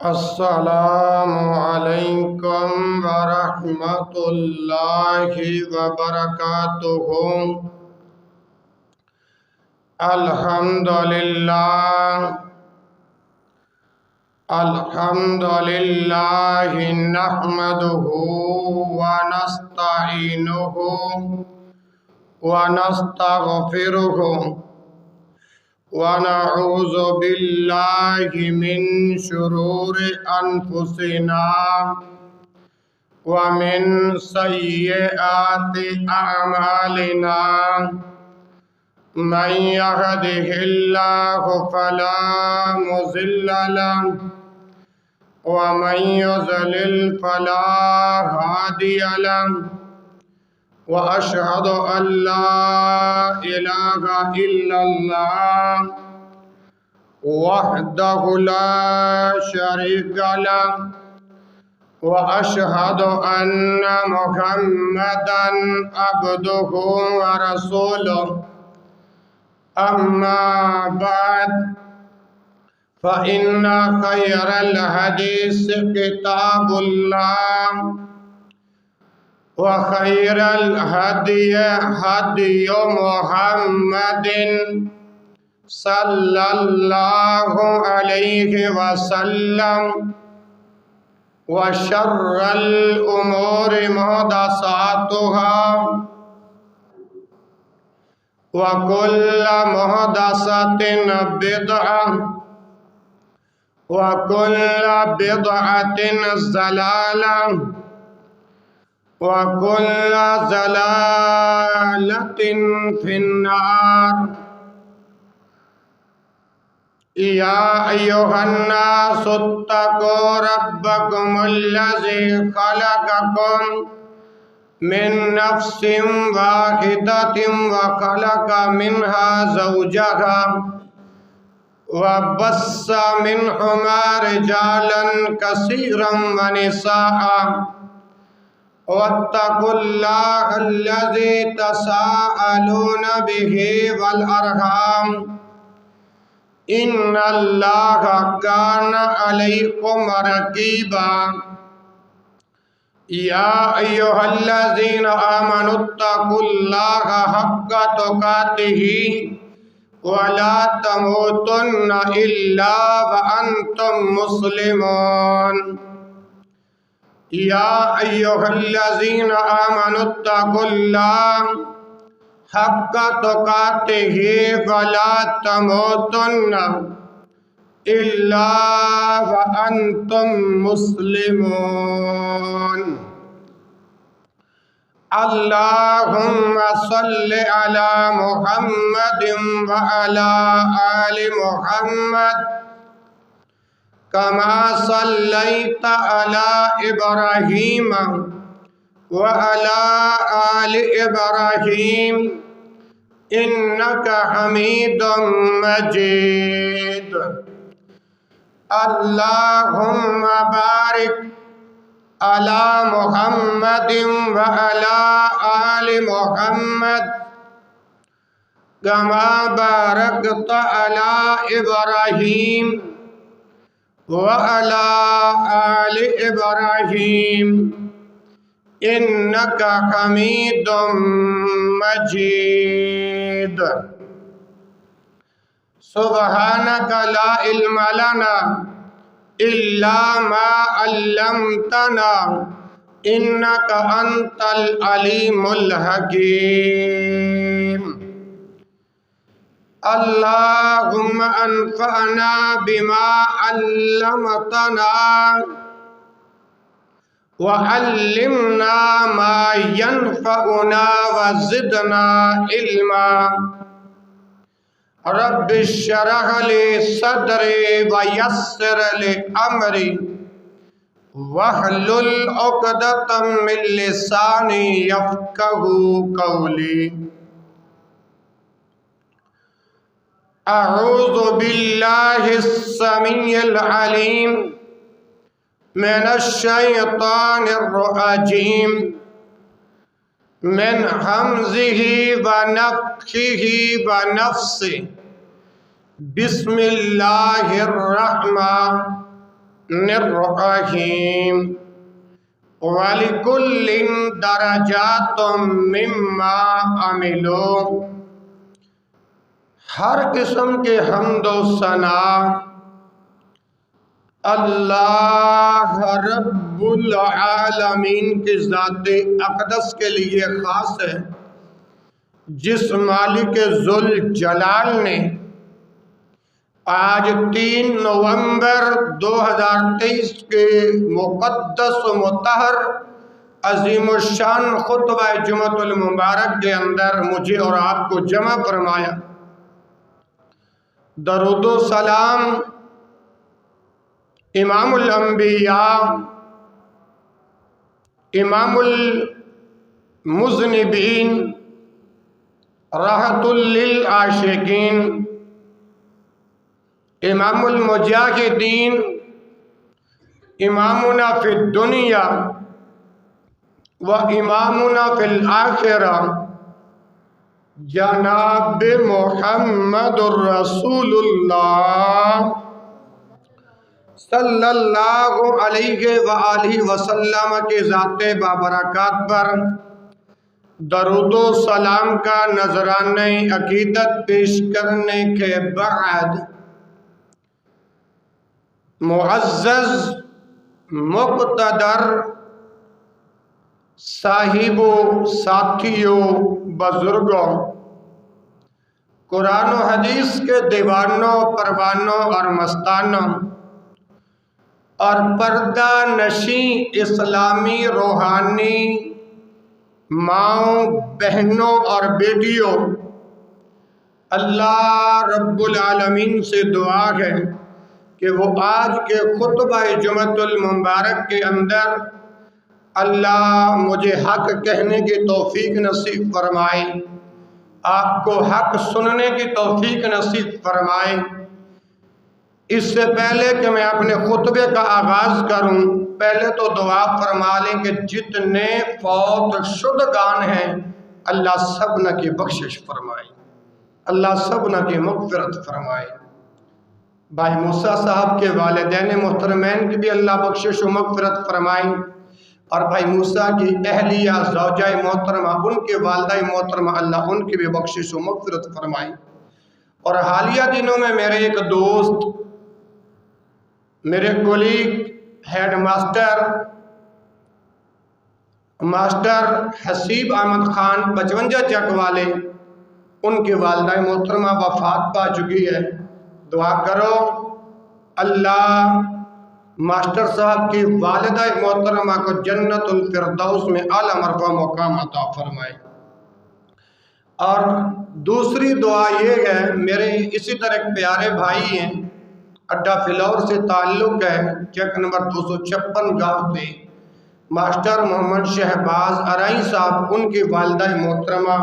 السلام علیکم ورحمۃ اللہ وبرکاتہ۔ الحمدللہ نحمدہ ونستعینہ ونستغفرہ ونعوذ باللہ من شرور انفسنا ومن سیئات اعمالنا من يهده اللہ فلا مضل له ومن يضلل فلا هادي له وأشهد أن لا إله إلا الله وحده لا شريك له وأشهد أن محمدًا عبده ورسوله أما بعد فإن خير الحديث كتاب الله وخير الهدي هدي محمد صلى الله عليه وسلم وشر الأمور محدثاتها وكل محدثة بدعة وكل بدعة ضلالة وكل ضلالة في النار۔ يا أيها الناس اتقوا ربكم الذي خلقكم من نفس واحدة وخلق منها زوجها وبث منهما رجالا كثيرا ونساء واتقوا الله الذي تساءلون به والأرحام إن الله كان عليكم رقيبا۔ يا أيها الذين آمنوا اتقوا الله حق تقاته ولا تموتن إلا وأنتم مسلمون۔ يا أيها الذين آمنوا اتقوا الله حق تقاته ولا تموتن إلا وأنتم مسلمون۔ اللهم صل على محمد وعلى آل محمد كما صليت على إبراهيم وعلى آل إبراهيم إنك حميد مجيد۔ اللهم بارك على محمد وعلى آل محمد كما باركت على إبراهيم وعلى آل إبراهيم إنك حميد مجيد۔ سبحانك لا علم لنا إلا ما علمتنا إنك أنت العليم الحكيم۔ اللهم انفعنا بما علمتنا وعلمنا ما ينفعنا وزدنا علما۔ رب اشرح لي صدري ويسر لي أمري واحلل عقدة من لساني يفقهوا قولي۔ أعوذ بالله السميع العليم من الشيطان الرجيم من همزه ونفخه ونفثه۔ بسم اللہ الرحمن الرحیم وَلِكُلٍّ دَرَجَاتٌ مِّمَّا عَمِلُوا، ہر قسم کے حمد و ثنا اللہ رب العالمین کی ذات اقدس کے لیے خاص ہے، جس مالک ذوالجلال نے آج 3 نومبر 2023 کے مقدس و مطہر عظیم الشان خطبہ جمعۃ المبارک کے اندر مجھے اور آپ کو جمع فرمایا۔ درود و سلام امام الانبیاء، امام المذنبین، راحت للعاشقین، امام المجاہدین، امامنا فی الدنیا و امامنا فی الآخرہ، جناب محمد الرسول اللہ صلی اللہ علیہ وآلہ وسلم کے ذات بابرکات پر درود و سلام کا نذرانہ عقیدت پیش کرنے کے بعد، معزز مقتدر صاحبوں، ساتھیوں، بزرگوں، قرآن و حدیث کے دیوانوں، پروانوں اور مستانوں اور پردہ نشیں اسلامی روحانی ماؤں، بہنوں اور بیٹیوں، اللہ رب العالمین سے دعا ہے کہ وہ آج کے خطبہ جمعۃ المبارک کے اندر اللہ مجھے حق کہنے کی توفیق نصیب فرمائے، آپ کو حق سننے کی توفیق نصیب فرمائے۔ اس سے پہلے کہ میں اپنے خطبے کا آغاز کروں، پہلے تو دعا فرما لیں کہ جتنے فوت شدگان ہیں اللہ سبنا کی بخشش فرمائے، اللہ سبنا کی مغفرت فرمائے۔ بھائی موسیٰ صاحب کے والدین محترمین کی بھی اللہ بخشش و مغفرت فرمائے، اور بھائی موسیٰ کی اہلیہ زوجہ محترمہ، ان کے والدہ محترمہ، اللہ ان کی بھی بخشش و مغفرت فرمائے۔ اور حالیہ دنوں میں میرے ایک دوست، میرے colleague, head master Haseeb Ahmed Khan 55 Chak والے، ان کی والدہ محترمہ وفات پا چکی ہے۔ دعا کرو اللہ ماسٹر صاحب کی والدہ محترمہ کو جنت الفردوس میں اعلیٰ مرتبہ مقام عطا فرمائے۔ اور دوسری دعا یہ ہے، میرے اسی طرح ایک پیارے بھائی ہیں، اڈا فلور سے تعلق ہے، چیک نمبر 256 گاؤں پہ، ماسٹر محمد شہباز ارائیں صاحب، ان کی والدہ محترمہ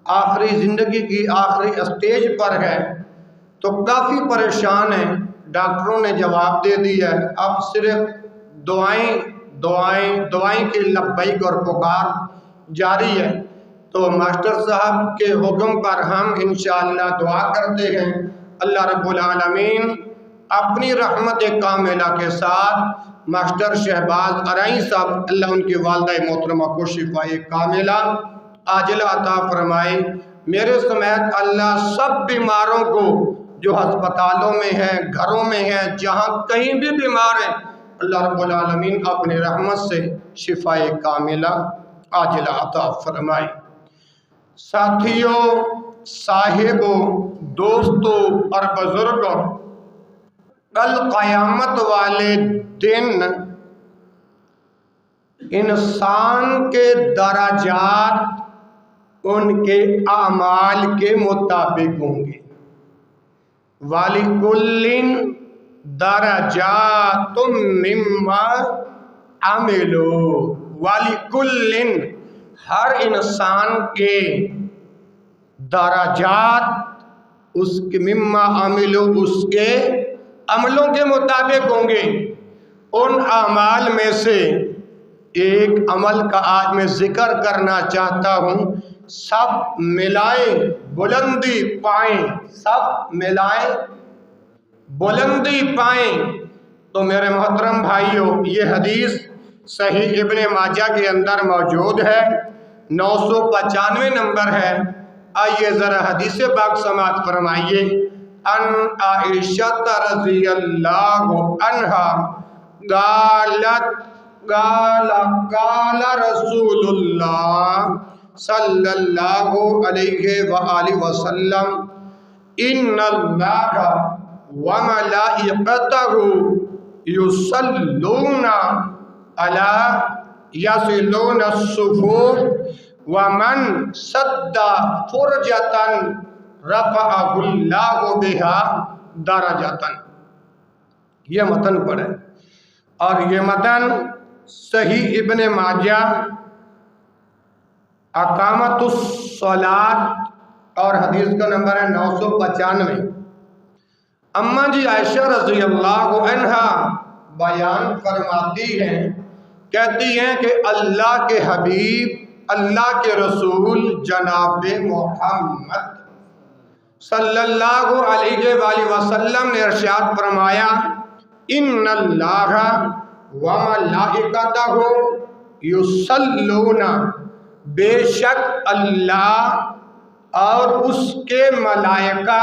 آخری زندگی کی آخری اسٹیج پر ہے، تو کافی پریشان ہیں۔ ڈاکٹروں نے جواب دے دیا ہے، اب صرف دعائیں کی لبیک اور پکار جاری ہے۔ تو ماسٹر صاحب کے حکم پر ہم انشاءاللہ دعا کرتے ہیں، اللہ رب العالمین اپنی رحمت کاملہ کے ساتھ ماسٹر شہباز ارائیں صاحب، اللہ ان کی والدہ محترمہ کو شفاء کاملہ عاجلہ عطا فرمائے۔ میرے سمیت اللہ سب بیماروں کو جو ہسپتالوں میں ہیں، گھروں میں ہیں، جہاں کہیں بھی بیمار ہیں، اللہ رب العالمین اپنی رحمت سے شفاء کاملہ عاجلہ عطا فرمائے۔ ساتھیوں، صاحبوں، دوستوں اور بزرگوں، کل قیامت والے دن انسان کے درجات ان کے اعمال کے مطابق ہوں گے۔ وَلِكُلٍّ دَرَجَاتٌ مِّمَّا عَمِلُوا، وَلِكُلٍّ ہر انسان کے درجات اس کے مِّمَّا عَمِلُوا اس کے عملوں کے مطابق ہوں گے۔ ان اعمال میں سے ایک عمل کا آج میں ذکر کرنا چاہتا ہوں، سب ملائے بلندی پائیں، سب ملائے بلندی پائیں، تو میرے محترم بھائیوں، یہ حدیث صحیح ابن ماجہ کے اندر موجود ہے، 995 نمبر ہے۔ آئیے ذرا حدیث پاک سماعت فرمائیے۔ ان عائشہ رضی اللہ عنہا قالت قال رسول اللہ صلی اللہ علیہ وآلہ وسلم ان اللہ وملائکتہ یصلون یصلون الصفوف ومن سد فرجۃ رفعہ اللہ بہا درجۃ۔ یہ متن پڑھیں، اور یہ متن صحیح ابن ماجہ اقامت الصلاۃ اور حدیث کا نمبر ہے 995۔ اماں جی عائشہ رضی اللہ عنہا بیان فرماتی ہیں، کہتی ہیں کہ اللہ کے حبیب، اللہ کے رسول جناب محمد صلی اللہ علیہ وآلہ وسلم نے ارشاد فرمایا، ان اللہ وملائکتہ یصلون، بے شک اللہ اور اس کے ملائکہ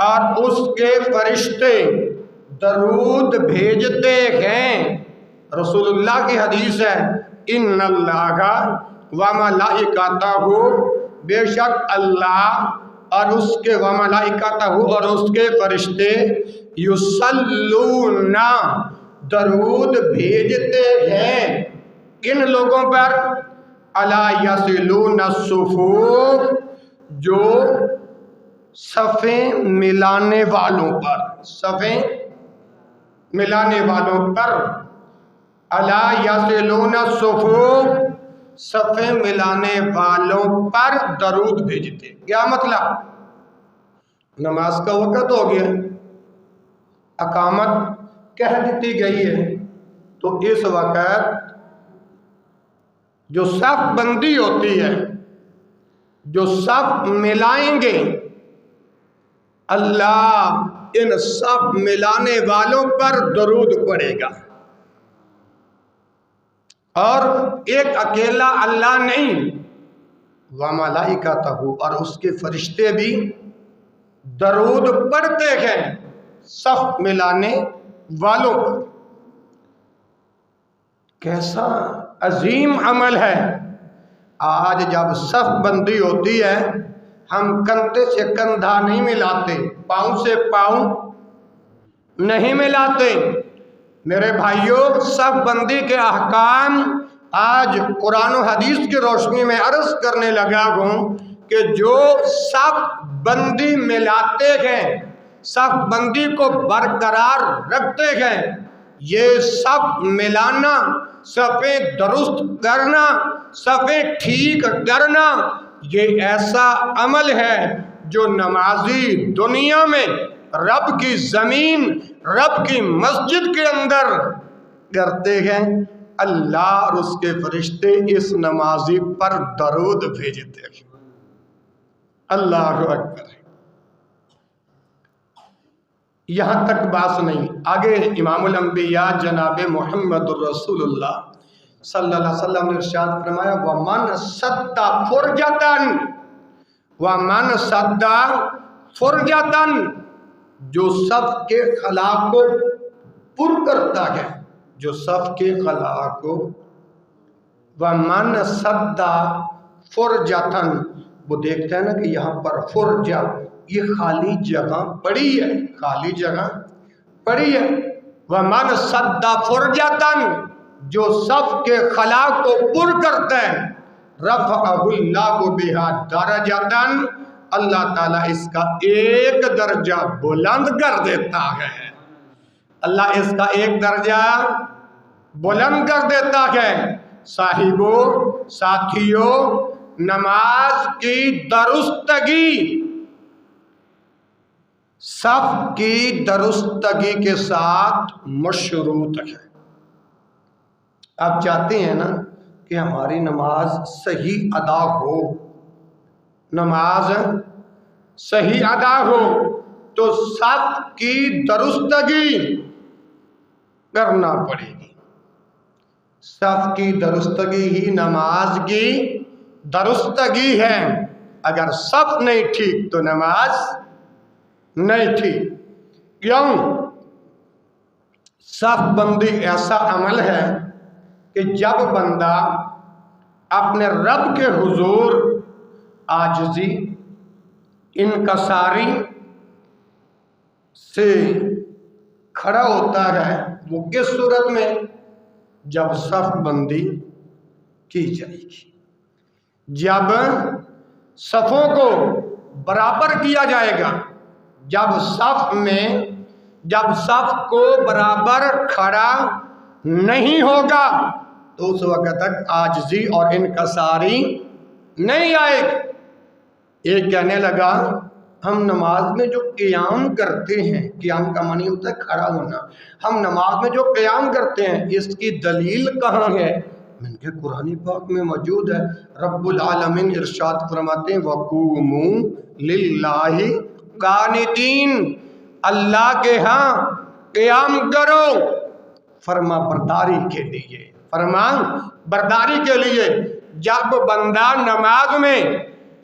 اور اس کے فرشتے درود بھیجتے ہیں۔ رسول اللہ کی حدیث ہے، ان اللہ وملائکتہ، بے شک اللہ اور اس کے وملائکتہ اور اس کے فرشتے یصلون، درود بھیجتے ہیں ان لوگوں پر، الا یصلون الصفوف، جو صفیں ملانے والوں پر، صفیں ملانے والوں پر، الا یصلون الصفوف، صفیں ملانے والوں پر درود بھیجتے۔ کیا مطلب؟ نماز کا وقت ہو گیا، اقامت کہہ دیتی گئی ہے، تو اس وقت جو صف بندی ہوتی ہے، جو صف ملائیں گے، اللہ ان صف ملانے والوں پر درود پڑے گا۔ اور ایک اکیلا اللہ نہیں، وملائکتہ، اور اس کے فرشتے بھی درود پڑھتے ہیں صف ملانے والوں پر۔ کیسا عظیم عمل ہے! آج جب صف بندی ہوتی ہے، ہم کندھے سے کندھا نہیں ملاتے، پاؤں سے پاؤں نہیں ملاتے۔ میرے بھائیوں، صف بندی کے احکام آج قرآن و حدیث کی روشنی میں عرض کرنے لگا ہوں کہ جو صف بندی ملاتے ہیں، صف بندی کو برقرار رکھتے ہیں، یہ صف ملانا، صفیں درست کرنا، صفیں ٹھیک کرنا، یہ ایسا عمل ہے جو نمازی دنیا میں رب کی زمین، رب کی مسجد کے اندر کرتے ہیں، اللہ اور اس کے فرشتے اس نمازی پر درود بھیجتے ہیں۔ اللہ اکبر! یہاں تک بات نہیں، آگے امام الانبیاء جناب محمد الرسول اللہ صلی اللہ علیہ وسلم نے ارشاد فرمایا، وَمَنْ سَدَّ فُرْجَةً، وَمَنْ سَدَّ فُرْجَةً، جو صف کے خلا کو پر کرتا ہے، جو صف کے خلا کو، وَمَنْ سَدَّ فُرْجَةً، وہ دیکھتے ہیں نا کہ یہاں پر فرجہ، یہ خالی جگہ پڑی ہے، خالی جگہ پڑی ہے۔ وَمَنْ سَدَّ فُرْجَةً، جو صف کے خلا کو پر کرتا ہے، رَفَعَهُ اللَّهُ بِهَا دَرَجَةً، اللہ تعالیٰ اس کا ایک درجہ بلند کر دیتا ہے۔ اللہ اس کا ایک درجہ بلند کر دیتا ہے۔ صاحبوں، ساتھیوں، نماز کی درستگی صف کی درستگی کے ساتھ مشروط ہے۔ آپ چاہتے ہیں نا کہ ہماری نماز صحیح ادا ہو، نماز صحیح ادا ہو، تو صف کی درستگی کرنا پڑے گی۔ صف کی درستگی ہی نماز کی درستگی ہے۔ اگر صف نہیں ٹھیک تو نماز نہیں ٹھیک۔ کیوں؟ صف بندی ایسا عمل ہے کہ جب بندہ اپنے رب کے حضور عاجزی انکساری سے کھڑا ہوتا ہے، وہ کس صورت میں؟ جب صف بندی کی جائے گی، جب صفوں کو برابر کیا جائے گا، جب صف کو برابر کھڑا نہیں ہوگا تو اس وقت تک عاجزی اور انکساری نہیں آئے گی۔ ایک کہنے لگا ہم نماز میں جو قیام کرتے ہیں، قیام کا معنی ہوتا ہے کھڑا ہونا، ہم نماز میں جو قیام کرتے ہیں اس کی دلیل کہاں ہے؟ میں کہ قرآن پاک میں موجود ہے۔ رب العالمین ارشاد فرماتے ہیں وَقُومُوا لِلَّهِ قَانِتِينَ، اللہ کے ہاں قیام کرو فرما برداری کے لیے، فرما برداری کے لیے۔ جب بندہ نماز میں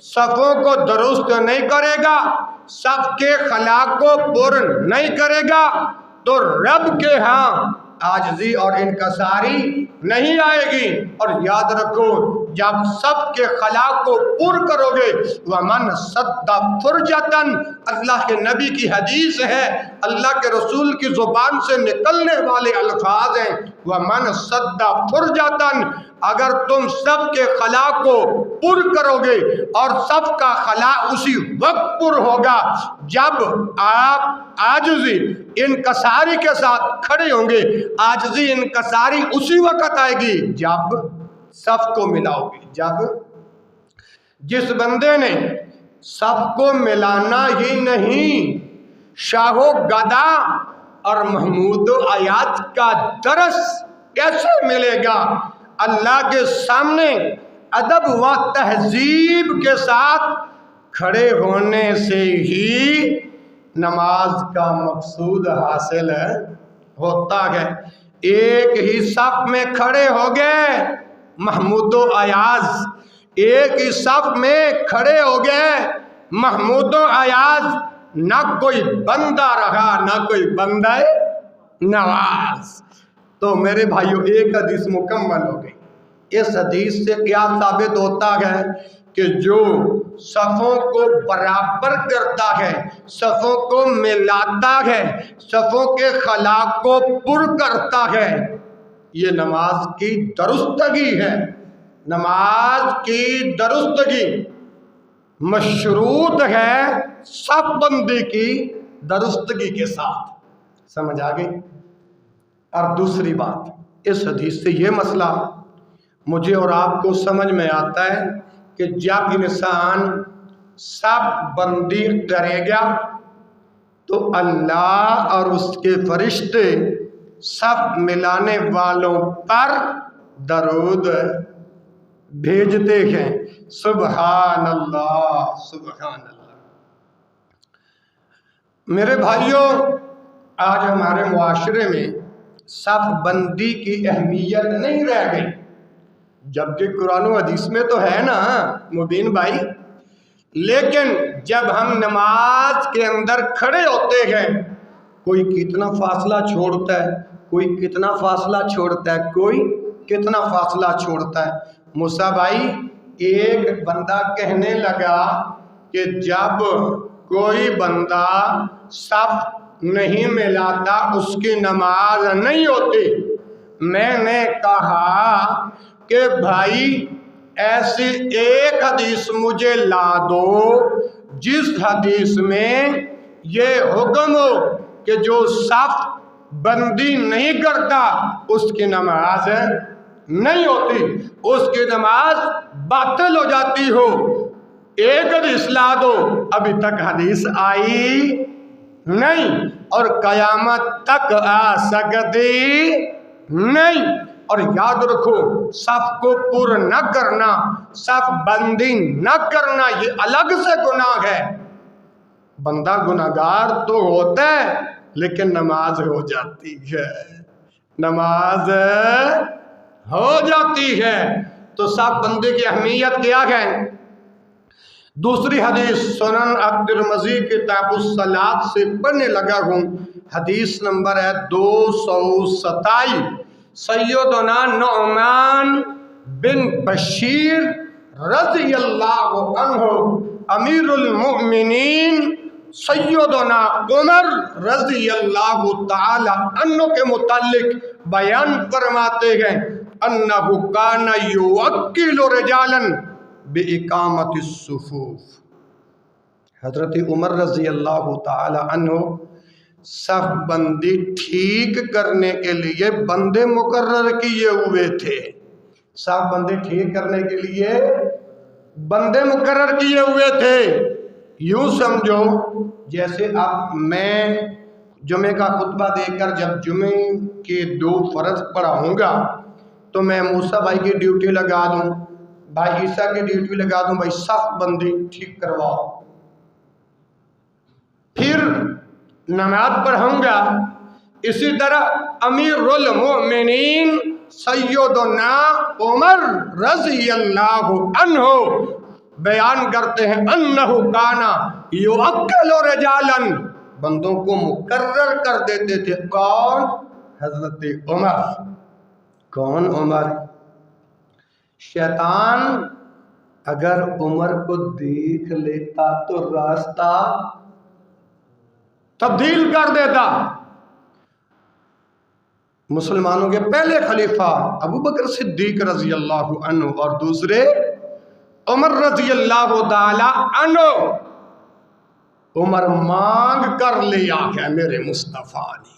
صفوں کو درست نہیں کرے گا، صف کے خلا کو پر نہیں کرے گا تو رب کے ہاں عاجزی اور انکساری نہیں آئے گی۔ اور یاد رکھو جب صف کے خلا کو پر کرو گے وَمَنْ سَدَّ فُرْجَةً، اللہ کے نبی کی حدیث ہے، اللہ کے رسول کی زبان سے نکلنے والے الفاظ ہیں وَمَنْ سَدَّ فُرْجَةً، اگر تم صف کے خلا کو پر کرو گے اور صف کا خلا اسی وقت پر ہوگا جب آپ عاجزی انکساری کے ساتھ کھڑے ہوں گے۔ عاجزی انکساری اسی وقت آئے گی جب صف کو ملاؤ گے۔ جب جس بندے نے صف کو ملانا ہی نہیں، شاہ و گدا اور محمود و آیات کا درس کیسے ملے گا؟ اللہ کے سامنے ادب و تہذیب کے ساتھ کھڑے ہونے سے ہی نماز کا مقصود حاصل ہوتا ہے۔ ایک ہی صف میں کھڑے ہو گئے محمود و ایاز، ایک ہی صف میں کھڑے ہو گئے محمود و ایاز، نہ کوئی بندہ رہا نہ کوئی بندہ نواز۔ تو میرے بھائیو ایک حدیث مکمل ہو گئی۔ اس حدیث سے کیا ثابت ہوتا ہے کہ جو صفوں کو برابر کرتا ہے، صفوں کو ملاتا ہے، صفوں کے خلا کو پر کرتا ہے، یہ نماز کی درستگی ہے۔ نماز کی درستگی مشروط ہے صف بندی کی درستگی کے ساتھ۔ سمجھ آ گئی؟ اور دوسری بات، اس حدیث سے یہ مسئلہ مجھے اور آپ کو سمجھ میں آتا ہے کہ جب انسان صف بندی کرے گا تو اللہ اور اس کے فرشتے صف ملانے والوں پر درود بھیجتے ہیں۔ سبحان اللہ سبحان اللہ۔ میرے بھائیوں، آج ہمارے معاشرے میں صف بندی کی اہمیت نہیں رہ گئی، جبکہ قرآن و حدیث میں تو ہے نا مبین بھائی، لیکن جب ہم نماز کے اندر کھڑے ہوتے ہیں کوئی کتنا فاصلہ چھوڑتا ہے، کوئی کتنا فاصلہ چھوڑتا ہے، کوئی کتنا فاصلہ چھوڑتا ہے۔ موسیٰ بھائی، ایک بندہ کہنے لگا کہ جب کوئی بندہ صف نہیں ملاتا اس کی نماز نہیں ہوتی۔ میں نے کہا کہ بھائی ایسی ایک حدیث مجھے لا دو جس حدیث میں یہ حکم ہو کہ جو صف بندی نہیں کرتا اس کی نماز نہیں ہوتی، اس کی نماز باطل ہو جاتی ہو۔ ایک حدیث لا دو۔ ابھی تک حدیث آئی نہیں اور قیامت تک آ سکتی نہیں۔ اور یاد رکھو صف کو پر نہ کرنا، صف بندی نہ کرنا یہ الگ سے گناہ ہے۔ بندہ گناہگار تو ہوتا ہے لیکن نماز ہو جاتی ہے۔ نماز ہو جاتی ہے۔ تو صاف بندے کی اہمیت کیا ہے؟ دوسری حدیث سنن عبدالمزید کتاب الصلاۃ سے پڑھنے لگا ہوں، حدیث نمبر ہے 227۔ سیدنا نعمان بن بشیر رضی اللہ عنہ امیر المؤمنین سیدنا عمر رضی اللہ تعالی عنہ کے متعلق بیان فرماتے ہیں انہ کان یوکل رجالا باقامت الصفوف۔ حضرت عمر رضی اللہ تعالی عنہ صف بندی ٹھیک کرنے کے لیے بندے مقرر کیے ہوئے تھے۔ صف بندی ٹھیک کرنے کے لیے بندے مقرر کیے ہوئے تھے۔ یوں سمجھو جیسے اب میں جمعے کا خطبہ دے کر جب جمعے کے 2 فرض پڑھاؤں گا تو میں موسیٰ بھائی کی ڈیوٹی لگا دوں، بھائی عیسیٰ کی ڈیوٹی لگا دوں، بھائی صف بندی ٹھیک کرواؤ، پھر نماز پڑھاؤں گا۔ اسی طرح امیر المؤمنین سیدنا عمر رضی اللہ عنہ بیان کرتے ہیں انہ کانا یوکل رجالا، بندوں کو مقرر کر دیتے تھے۔ کون؟ حضرت عمر۔ کون عمر؟ شیطان اگر عمر کو دیکھ لیتا تو راستہ تبدیل کر دیتا۔ مسلمانوں کے پہلے خلیفہ ابو بکر صدیق رضی اللہ عنہ اور دوسرے عمر رضی اللہ تعالی عنہ۔ عمر مانگ کر لیا ہے میرے مصطفیٰ نے،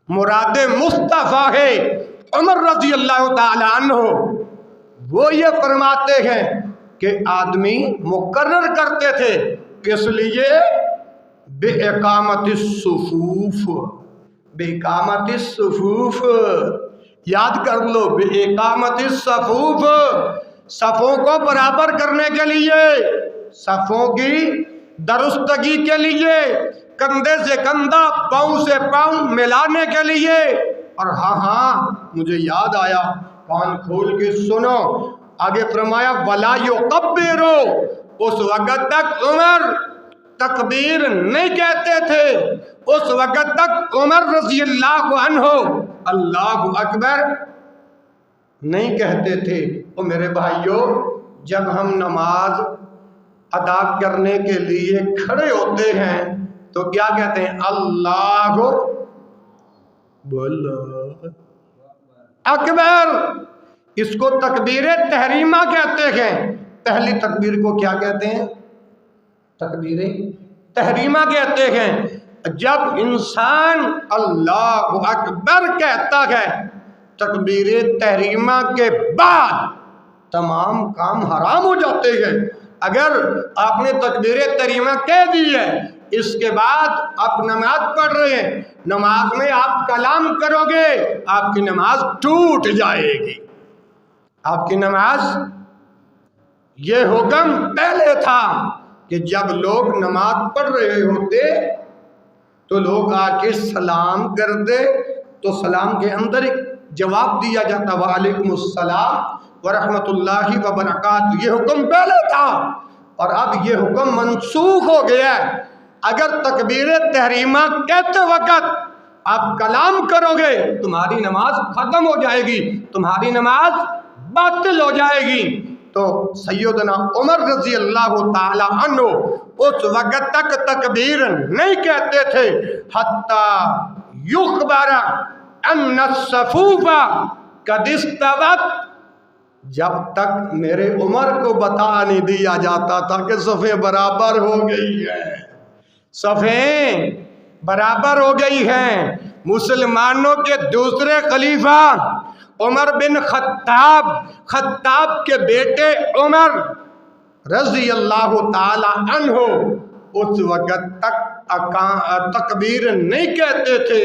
مراد مصطفیٰ ہے عمر رضی اللہ تعالی عنہ۔ وہ یہ فرماتے ہیں کہ آدمی مقرر کرتے تھے، کس لیے؟ بے اقامت الصفوف، بے اقامت الصفوف، یاد کر لو، بے اقامت الصفوف، صفوں کو برابر کرنے کے لیے، صفوں کی درستگی کے لیے، کندھے سے کندھا پاؤں سے پاؤں ملانے کے لیے۔ اور ہاں مجھے یاد آیا، کان کھول کے سنو، آگے فرمایا وَلَا يُقَبِّرُ، اس وقت تک عمر تکبیر نہیں کہتے تھے، اس وقت تک عمر رضی اللہ عنہ اللہ اکبر نہیں کہتے تھے۔ اور میرے بھائیوں، جب ہم نماز ادا کرنے کے لیے کھڑے ہوتے ہیں تو کیا کہتے ہیں؟ اللہ اکبر۔ اس کو تکبیر تحریمہ کہتے ہیں۔ پہلی تکبیر کو کیا کہتے ہیں؟ تکبیر تحریمہ کہتے ہیں۔ جب انسان اللہ اکبر کہتا ہے تکبیر تحریمہ کے بعد تمام کام حرام ہو جاتے ہیں۔ اگر آپ نے تکبیر تحریمہ کہہ دی ہے، اس کے بعد آپ نماز پڑھ رہے ہیں، نماز میں آپ کلام کرو گے، آپ کی نماز ٹوٹ جائے گی، آپ کی نماز۔ یہ حکم پہلے تھا کہ جب لوگ نماز پڑھ رہے ہوتے تو لوگ آ کے سلام کر دے تو سلام کے اندر ایک جواب دیا جاتا، وعلیکم السلام ورحمۃ اللہ وبرکاتہ۔ یہ حکم پہلے تھا اور اب یہ حکم منسوخ ہو گیا ہے۔ اگر تکبیر تحریمہ کہتے وقت آپ کلام کرو گے تمہاری نماز ختم ہو جائے گی، تمہاری نماز باطل ہو جائے گی۔ تو سیدنا عمر رضی اللہ تعالی عنہ اس وقت تک تکبیر نہیں کہتے تھے حتی یخبر ان الصفوف قد استوت، جب تک میرے عمر کو بتا نہیں دیا جاتا تھا کہ صفیں برابر ہو گئی ہیں، صفیں برابر ہو گئی ہیں۔ مسلمانوں کے دوسرے خلیفہ عمر بن خطاب، خطاب کے بیٹے عمر رضی اللہ تعالی عنہ اس وقت تک تکبیر نہیں کہتے تھے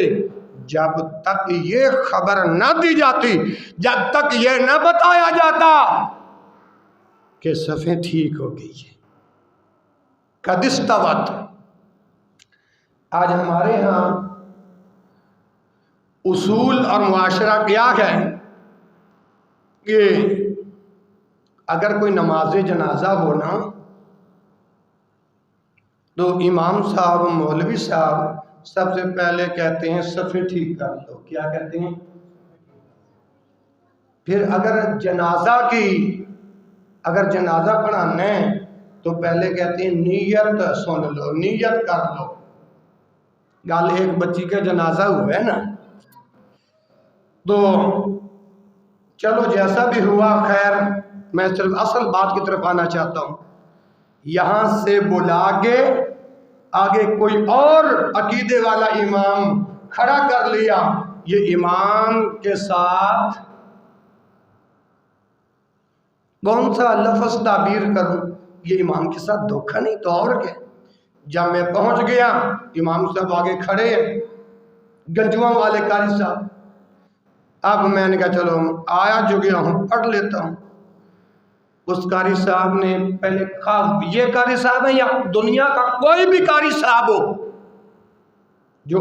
جب تک یہ خبر نہ دی جاتی، جب تک یہ نہ بتایا جاتا کہ صفیں ٹھیک ہو گئی ہیں۔ قد استوت۔ آج ہمارے ہاں اصول اور معاشرہ کیا ہے کہ اگر کوئی نماز جنازہ ہونا تو امام صاحب مولوی صاحب سب سے پہلے کہتے ہیں صفیں ٹھیک کر لو. کیا کہتے ہیں؟ پھر اگر جنازہ پڑھانا ہے تو پہلے کہتے ہیں نیت سن لو، نیت کر لو. گل ایک بچی کا جنازہ ہوا ہے نا، تو چلو جیسا بھی ہوا خیر، میں صرف اصل بات کی طرف آنا چاہتا ہوں. یہاں سے بلا کے آگے کوئی اور عقیدے والا امام کھڑا کر لیا، یہ امام کے ساتھ کون سا لفظ تعبیر کروں، یہ امام کے ساتھ دھوکہ نہیں تو اور کیا. جب میں پہنچ گیا، امام صاحب آگے کھڑے ہیں، گنجواں والے قاری صاحب. اب میں نے کہا چلو آیا جو گیا ہوں پڑھ لیتا ہوں. اس قاری صاحب نے پہلے خاص یہ قاری صاحب ہے یا دنیا کا کوئی بھی قاری صاحب ہو جو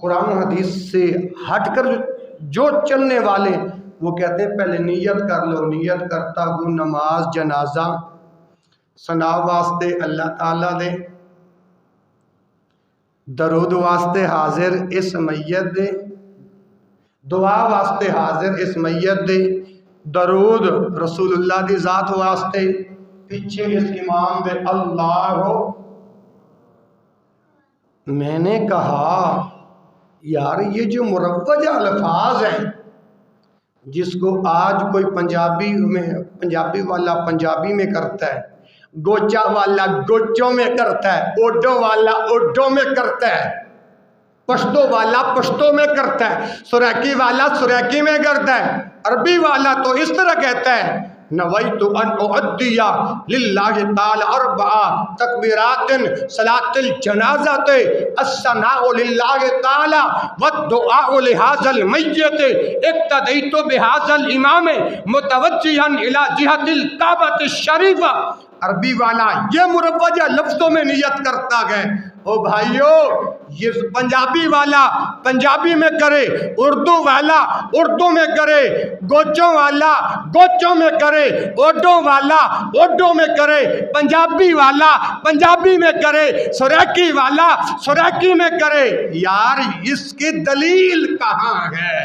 قرآن و حدیث سے ہٹ کر جو چلنے والے، وہ کہتے ہیں پہلے نیت کر لو. نیت کرتا ہوں نماز جنازہ ثنا واسطے اللہ تعالیٰ دے، درود واسطے حاضر اس میت دے، دعا واسطے حاضر اس میت دے، درود رسول اللہ دی ذات واسطے، پیچھے اس امام دے اللہ ہو. میں نے کہا یار یہ جو مروجہ الفاظ ہیں جس کو آج کوئی پنجابی والا پنجابی میں کرتا ہے، گوچا والا گوچوں میں کرتا ہے، اوڈو والا اوڈو میں کرتا ہے، پشتو والا پشتو میں کرتا ہے، سریکی والا سریکی میں کرتا ہے، عربی والا تو اس طرح کہتا ہے نویت ان اؤدی للہ تعالی اربع تکبیرات صلاۃ الجنازۃ الثناء للہ تعالی والدعاء لهذا المیت اقتدیت بهذا الامام متوجہا الی جہۃ الکعبۃ الشریفہ. عربی والا یہ مروجہ لفظوں میں نیت کرتا گئے. او بھائیو، یہ پنجابی والا پنجابی میں کرے، اردو والا اردو میں کرے، گوچوں والا گوچوں میں کرے، اوڈو والا اوڈو میں کرے، پنجابی والا پنجابی میں کرے، سریکی والا سریکی میں کرے. یار اس کی دلیل کہاں ہے؟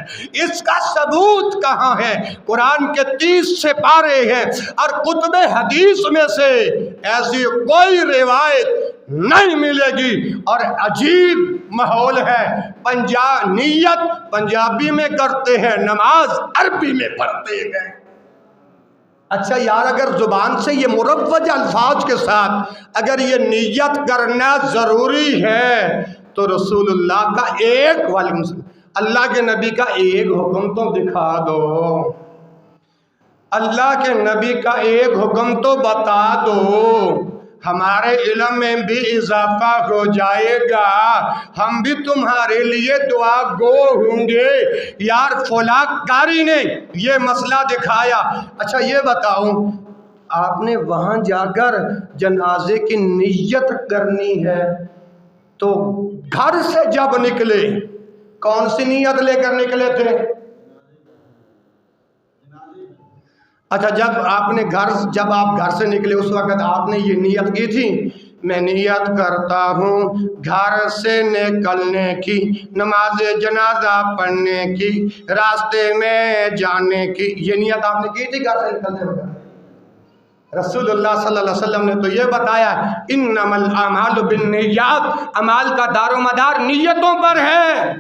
اس کا ثبوت کہاں ہے؟ قرآن کے 30 سپارے ہیں اور کتب حدیث میں سے ایسی کوئی روایت نہیں ملے گی. اور عجیب ماحول ہے، نیت پنجابی میں کرتے ہیں، نماز عربی میں پڑھتے ہیں. اچھا یار، اگر زبان سے یہ مروجہ الفاظ کے ساتھ اگر یہ نیت کرنا ضروری ہے تو رسول اللہ کا اللہ کے نبی کا ایک حکم تو دکھا دو، اللہ کے نبی کا ایک حکم تو بتا دو، ہمارے علم میں بھی اضافہ ہو جائے گا، ہم بھی تمہارے لیے دعا گو ہوں گے. یار فلاں قاری نے یہ مسئلہ دکھایا. اچھا یہ بتاؤ، آپ نے وہاں جا کر جنازے کی نیت کرنی ہے تو گھر سے جب نکلے کون سی نیت لے کر نکلے تھے؟ اچھا جب آپ گھر سے نکلے اس وقت آپ نے یہ نیت کی تھی میں نیت کرتا ہوں گھر سے نکلنے کی، نماز جنازہ پڑھنے کی، راستے میں جانے کی، یہ نیت آپ نے کی تھی گھر سے نکلنے وقت؟ رسول اللہ صلی اللہ علیہ وسلم نے تو یہ بتایا انما الاعمال بالنیات، اعمال کا دار و مدار نیتوں پر ہے،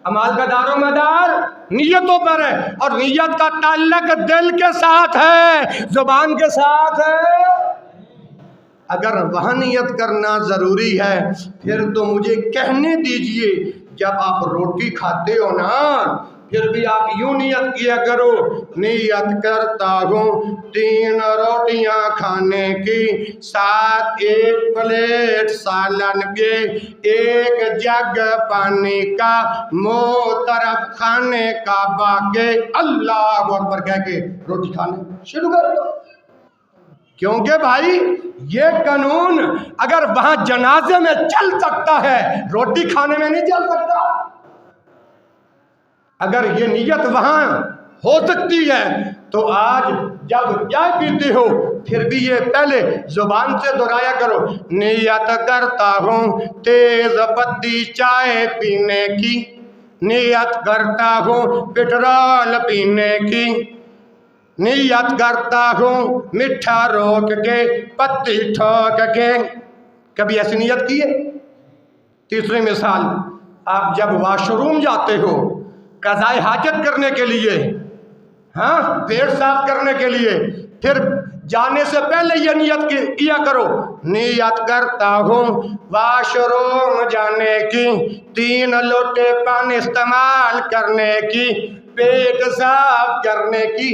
اعمال کا دار و مدار نیتوں پر ہے، اور نیت کا تعلق دل کے ساتھ ہے، زبان کے ساتھ ہے. اگر وہاں نیت کرنا ضروری ہے پھر تو مجھے کہنے دیجئے جب آپ روٹی کھاتے ہو نا پھر بھی آپ یوں نیت کیا کرو، نیت کرتا ہوں 3 روٹیاں کھانے کی، ساتھ 1 پلیٹ سالن کے، 1 جگ پانی کا، منہ طرف کھانے کا، باقی اللہ اکبر کہہ کے روٹی کھانے شروع کر دو. کیونکہ بھائی یہ قانون اگر وہاں جنازے میں چل سکتا ہے روٹی کھانے میں نہیں چل سکتا. اگر یہ نیت وہاں ہو سکتی ہے تو آج جب چائے پیتے ہو پھر بھی یہ پہلے زبان سے دہرایا کرو، نیت کرتا ہوں تیز پتی چائے پینے کی، نیت کرتا ہوں پٹرول پینے کی، نیت کرتا ہوں میٹھا روک کے پتی ٹھوک کے۔ کبھی ایسی نیت کی ہے؟ تیسری مثال، آپ جب واش روم جاتے ہو قضائے حاجت کرنے کے لیے، پیٹ صاف کرنے کے لیے، پھر جانے سے پہلے یہ نیت کیا کرو، نیت کرتا ہوں واش روم جانے کی، 3 لوٹے پانی استعمال کرنے کی، پیٹ صاف کرنے کی۔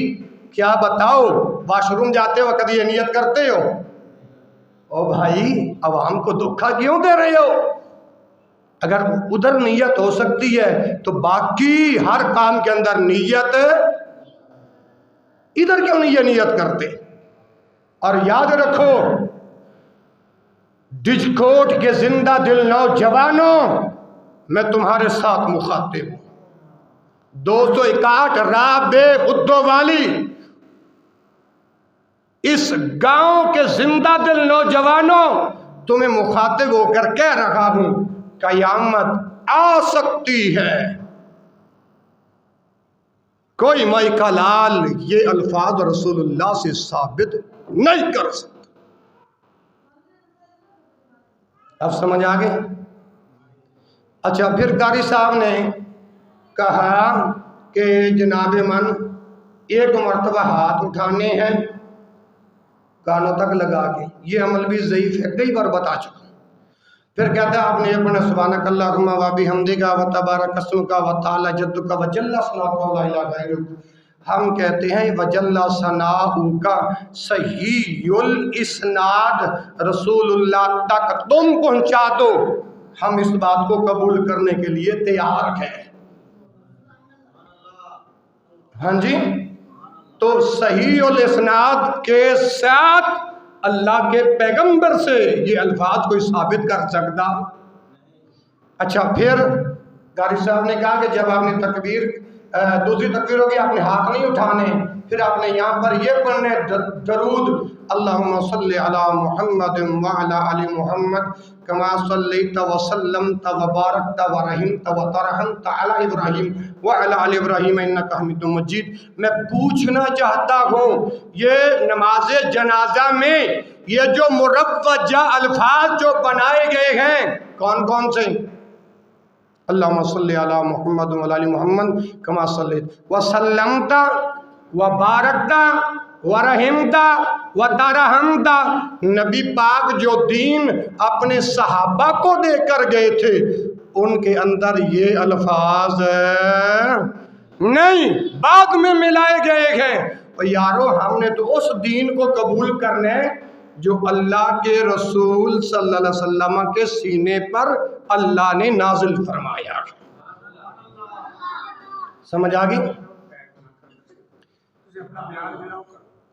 کیا بتاؤ واش روم جاتے وقت یہ نیت کرتے ہو؟ او بھائی عوام کو دھوکہ کیوں دے رہے ہو؟ اگر ادھر نیت ہو سکتی ہے تو باقی ہر کام کے اندر نیت، ادھر کیوں نہیں یہ نیت کرتے؟ اور یاد رکھو ڈجکوٹ کے زندہ دل نوجوانوں، میں تمہارے ساتھ مخاطب ہوں، 261 رابع بدو والی اس گاؤں کے زندہ دل نوجوانوں، تمہیں مخاطب ہو کر کہہ رہا ہوں قیامت آ سکتی ہے۔ کوئی مائکہ لال یہ الفاظ رسول اللہ سے ثابت نہیں کر سکتا۔ اب سمجھ آگے؟ اچھا، پھر قاری صاحب نے کہا کہ جناب من 1 مرتبہ ہاتھ اٹھانے ہیں کانوں تک لگا کے، یہ عمل بھی ضعیف ہے، کئی بار بتا چکا۔ پھر کہتا ہے آپ نے یہ پڑھنا سبحانک اللہم و بحمدک و تبارک اسمک و تعالی جدک و جل ثناؤک و لا الہ غیرک۔ ہم کہتے ہیں وجل ثناؤک صحیح الاسناد رسول اللہ تک تم پہنچا دو، ہم اس بات کو قبول کرنے کے لیے تیار ہیں۔ ہاں جی، تو صحیح الاسناد کے ساتھ اللہ کے پیغمبر سے یہ الفاظ کوئی ثابت کر سکتا؟ اچھا، پھر قاری صاحب نے کہا کہ جب آپ نے تکبیر دوسری تکبیر ہوگی آپ نے ہاتھ نہیں اٹھانے، پھر آپ نے یہاں پر یہ پڑھنے درود اللہم صلی علی محمد وعلی آل محمد کما صلیت وسلمت وبارکت ورحمت وترحمت علی ابراہیم وعلی آل ابراہیم انک حمید مجید۔ میں پوچھنا چاہتا ہوں یہ نماز جنازہ میں یہ جو مروجہ الفاظ جو بنائے گئے ہیں کون کون سے؟ اللہم صلی علی محمد وعلی آل محمد کما صلیت وسلمت وبارکت ورحمت وترحمت۔ نبی پاک جو دین اپنے صحابہ کو دے کر گئے تھے ان کے اندر یہ الفاظ نہیں، بعد میں ملائے گئے ہیں۔ اور یارو ہم نے تو اس دین کو قبول کرنے جو اللہ کے رسول صلی اللہ علیہ وسلم کے سینے پر اللہ نے نازل فرمایا۔ سمجھ آگئی؟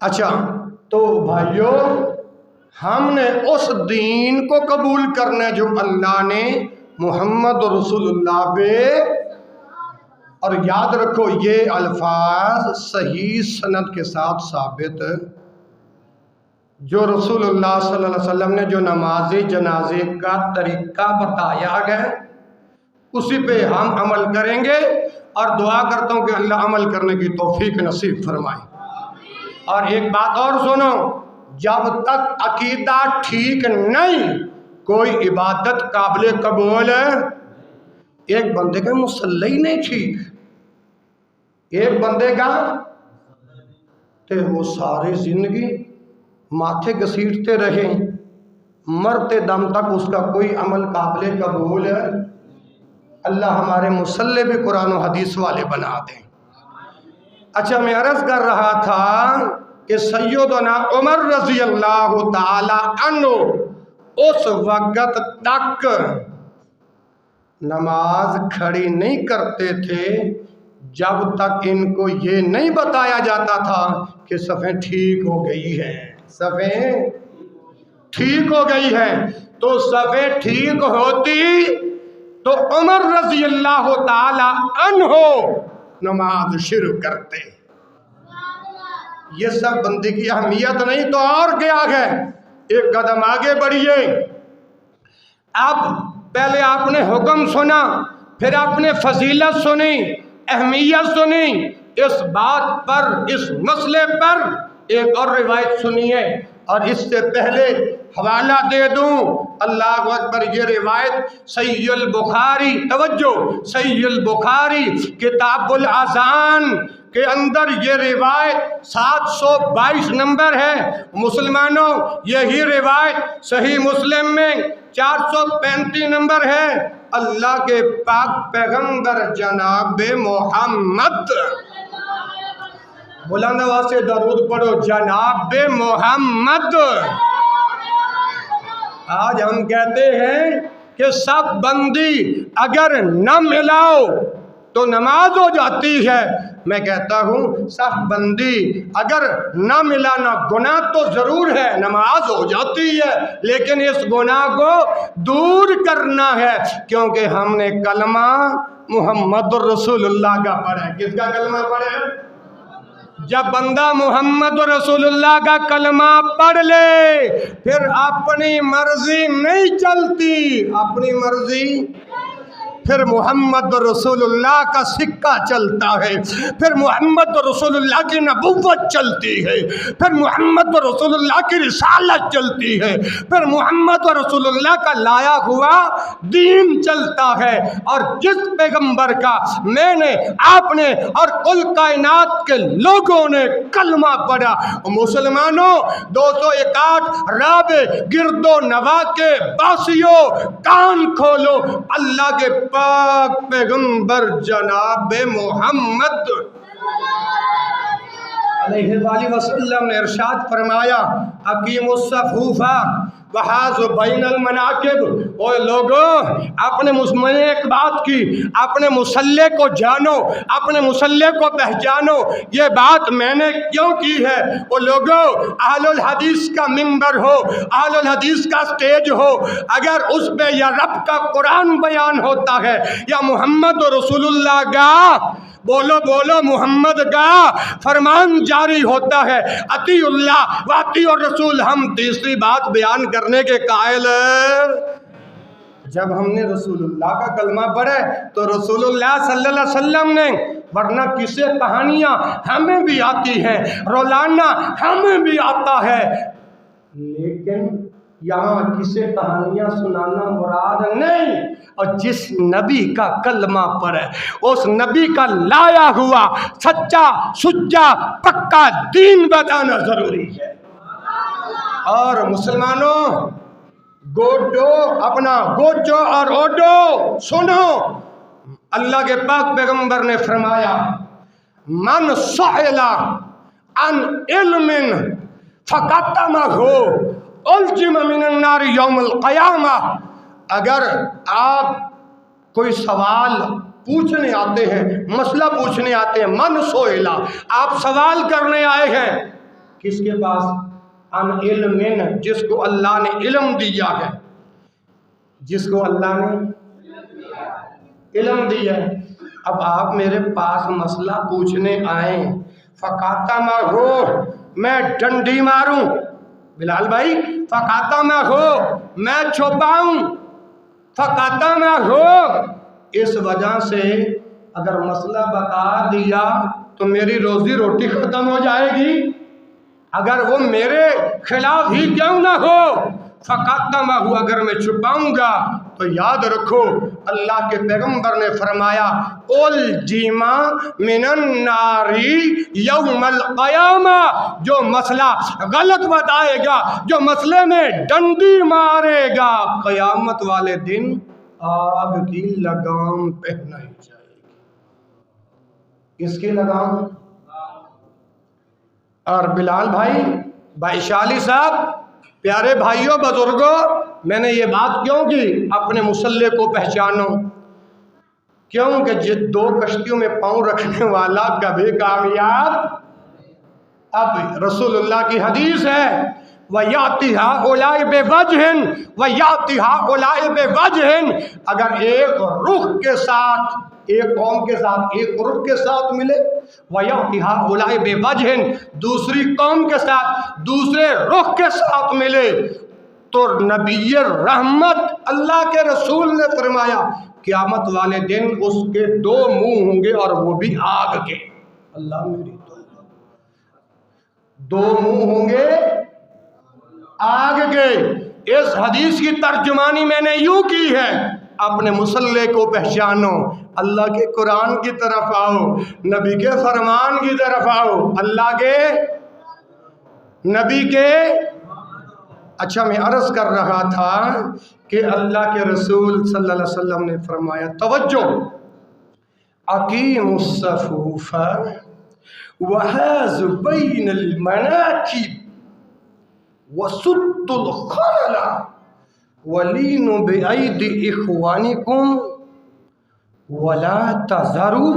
اچھا، تو بھائیو ہم نے اس دین کو قبول کرنا جو اللہ نے محمد رسول اللہ پہ، اور یاد رکھو یہ الفاظ صحیح سند کے ساتھ ثابت جو رسول اللہ صلی اللہ علیہ وسلم نے جو نماز جنازے کا طریقہ بتایا ہے اسی پہ ہم عمل کریں گے، اور دعا کرتا ہوں کہ اللہ عمل کرنے کی توفیق نصیب فرمائے۔ اور ایک بات اور سنو، جب تک عقیدہ ٹھیک نہیں کوئی عبادت قابل قبول ہے۔ ایک بندے کا مصلی ہی نہیں ٹھیک، ایک بندے کا تو وہ ساری زندگی ماتھے گھسیٹتے رہے، مرتے دم تک اس کا کوئی عمل قابل قبول ہے۔ اللہ ہمارے مصلی بھی قرآن و حدیث والے بنا دیں۔ اچھا، میں عرض کر رہا تھا کہ سیدنا عمر رضی اللہ تعالی عنہ اس وقت تک نماز کھڑی نہیں کرتے تھے جب تک ان کو یہ نہیں بتایا جاتا تھا کہ صفیں ٹھیک ہو گئی ہیں، صفیں ٹھیک ہو گئی ہیں۔ تو صفیں ٹھیک ہوتی تو عمر رضی اللہ تعالی عنہ نماز شروع کرتے۔ یہ سب بندے کی اہمیت نہیں تو اور کیا ہے؟ ایک قدم آگے بڑھیے۔ اب پہلے آپ نے حکم سنا، پھر آپ نے فضیلت سنی، اہمیت سنی، اس بات پر، اس مسئلے پر ایک اور روایت سنیے۔ اور اس سے پہلے حوالہ دے دوں، اللہ اکبر، یہ روایت صحیح البخاری، توجہ، صحیح البخاری کتاب الاذان کے اندر یہ روایت 722 نمبر ہے۔ مسلمانوں یہی روایت صحیح مسلم میں 435 نمبر ہے۔ اللہ کے پاک پیغمبر جناب محمد، بلند آواز سے درود پڑھو، جناب محمد۔ آج ہم کہتے ہیں کہ سب بندی اگر نہ ملاؤ تو نماز ہو جاتی ہے۔ میں کہتا ہوں سب بندی اگر نہ ملانا گناہ تو ضرور ہے، نماز ہو جاتی ہے، لیکن اس گناہ کو دور کرنا ہے، کیونکہ ہم نے کلمہ محمد رسول اللہ کا پڑھا ہے۔ کس کا کلمہ پڑھا ہے؟ جب بندہ محمد رسول اللہ کا کلمہ پڑھ لے پھر اپنی مرضی نہیں چلتی، اپنی مرضی، پھر محمد رسول اللہ کا سکہ چلتا ہے، پھر محمد رسول اللہ کی نبوت چلتی ہے، پھر محمد رسول اللہ کی رسالت چلتی ہے، پھر محمد رسول اللہ کا لایا ہوا دین چلتا ہے۔ اور جس پیغمبر کا میں نے، آپ نے اور کل کائنات کے لوگوں نے کلمہ پڑھا، مسلمانوں 261 رابع گرد و نواح کے باسیوں کان کھولو، اللہ کے پاک پیغمبر جناب محمد علیہ وآلہ وسلم نے ارشاد فرمایا، اقیموا الصفوف وحاذوا بین المناکب۔ اوے لوگوں، اپنے میں نے ایک بات کی، اپنے مصلی کو جانو، اپنے مصلی کو پہچانو۔ یہ بات میں نے کیوں کی ہے؟ وہ لوگوں، اہل الحدیث کا منبر ہو، اہل الحدیث کا سٹیج ہو، اگر اس پہ یا رب کا قرآن بیان ہوتا ہے یا محمد رسول اللہ کا، بولو بولو، محمد کا فرمان جاری ہوتا ہے، اطیع اللہ و اطیع الرسول، ہم تیسری بات بیان کرنے کے قائل ہیں۔ جب ہم نے رسول اللہ کا کلمہ پڑھے تو رسول اللہ صلی اللہ علیہ وسلم نے، ورنہ کسے کہانیاں ہمیں بھی آتی ہیں، رولانا ہمیں بھی آتا ہے، لیکن یہاں کسے کہانیاں سنانا مراد نہیں۔ اور جس نبی کا کلمہ پڑھے، اس نبی کا لایا ہوا سچا سچا پکا دین بتانا ضروری ہے۔ اور مسلمانوں، گوڈو، اپنا گوچو اور اوڈو سنو، اللہ کے پاک پیغمبر نے فرمایا، من سئل عن علم فکتمہ الجم من النار یوم القیامہ۔ اگر آپ کوئی سوال پوچھنے آتے ہیں، مسئلہ پوچھنے آتے ہیں، من سئل، آپ سوال کرنے آئے ہیں کس کے پاس؟ ان علم، جس کو اللہ نے علم دیا ہے، جس کو اللہ نے علم دیا ہے۔ اب آپ میرے پاس مسئلہ پوچھنے آئیں، فقاتمہ ہو، میں ڈنڈی ماروں، بلال بھائی، فقاتمہ ہو، میں چھپاؤں، فقاتمہ ہو، اس وجہ سے اگر مسئلہ بتا دیا تو میری روزی روٹی ختم ہو جائے گی، اگر وہ میرے خلاف ہی کیوں نہ ہو، فقاتمہ ہو، اگر میں چھپاؤں گا تو یاد رکھو اللہ کے پیغمبر نے فرمایا، الجم من النار یوم القیامہ، جو مسئلہ غلط بتائے گا، جو مسئلے میں ڈنڈی مارے گا، قیامت والے دن آگ کی لگام پہنائی جائے گی۔ کس کی لگام؟ اور بلال بھائی، بھائی شالی صاحب، پیارے بھائیوں، بزرگوں، میں نے یہ بات کیوں کی؟ اپنے مصلی کو پہچانو، کیونکہ دو کشتیوں میں پاؤں رکھنے والا کبھی کامیاب۔ اب رسول اللہ کی حدیث ہے، وَيَأْتِي هَؤُلَاءِ بِوَجْهٍ وَيَأْتِي هَؤُلَاءِ بِوَجْهٍ، اگر ایک رخ کے ساتھ ایک قوم کے ساتھ ایک گروپ کے ساتھ ملے، وَيَأْتِ هَؤُلَاءِ بِوَجْهٍ دوسری قوم کے ساتھ دوسرے رخ کے ساتھ ملے، تو نبی رحمت اللہ کے رسول نے فرمایا قیامت والے دن اس کے دو منہ ہوں گے اور وہ بھی آگ کے۔ اللہ میری توبہ، دو منہ ہوں گے آگ کے۔ اس حدیث کی ترجمانی میں نے یوں کی ہے، اپنے مسلح کو پہچانو، اللہ کے قرآن کی طرف آؤ، نبی کے فرمان کی طرف آؤ، اللہ کے نبی کے۔ اچھا میں عرض کر رہا تھا کہ اللہ کے رسول صلی اللہ علیہ وسلم نے فرمایا، توجہ، اقیموا الصفوف وحاذوا بین المناکب وسدوا الخلل ولینوا بأیدی اخوانکم ولا تذروا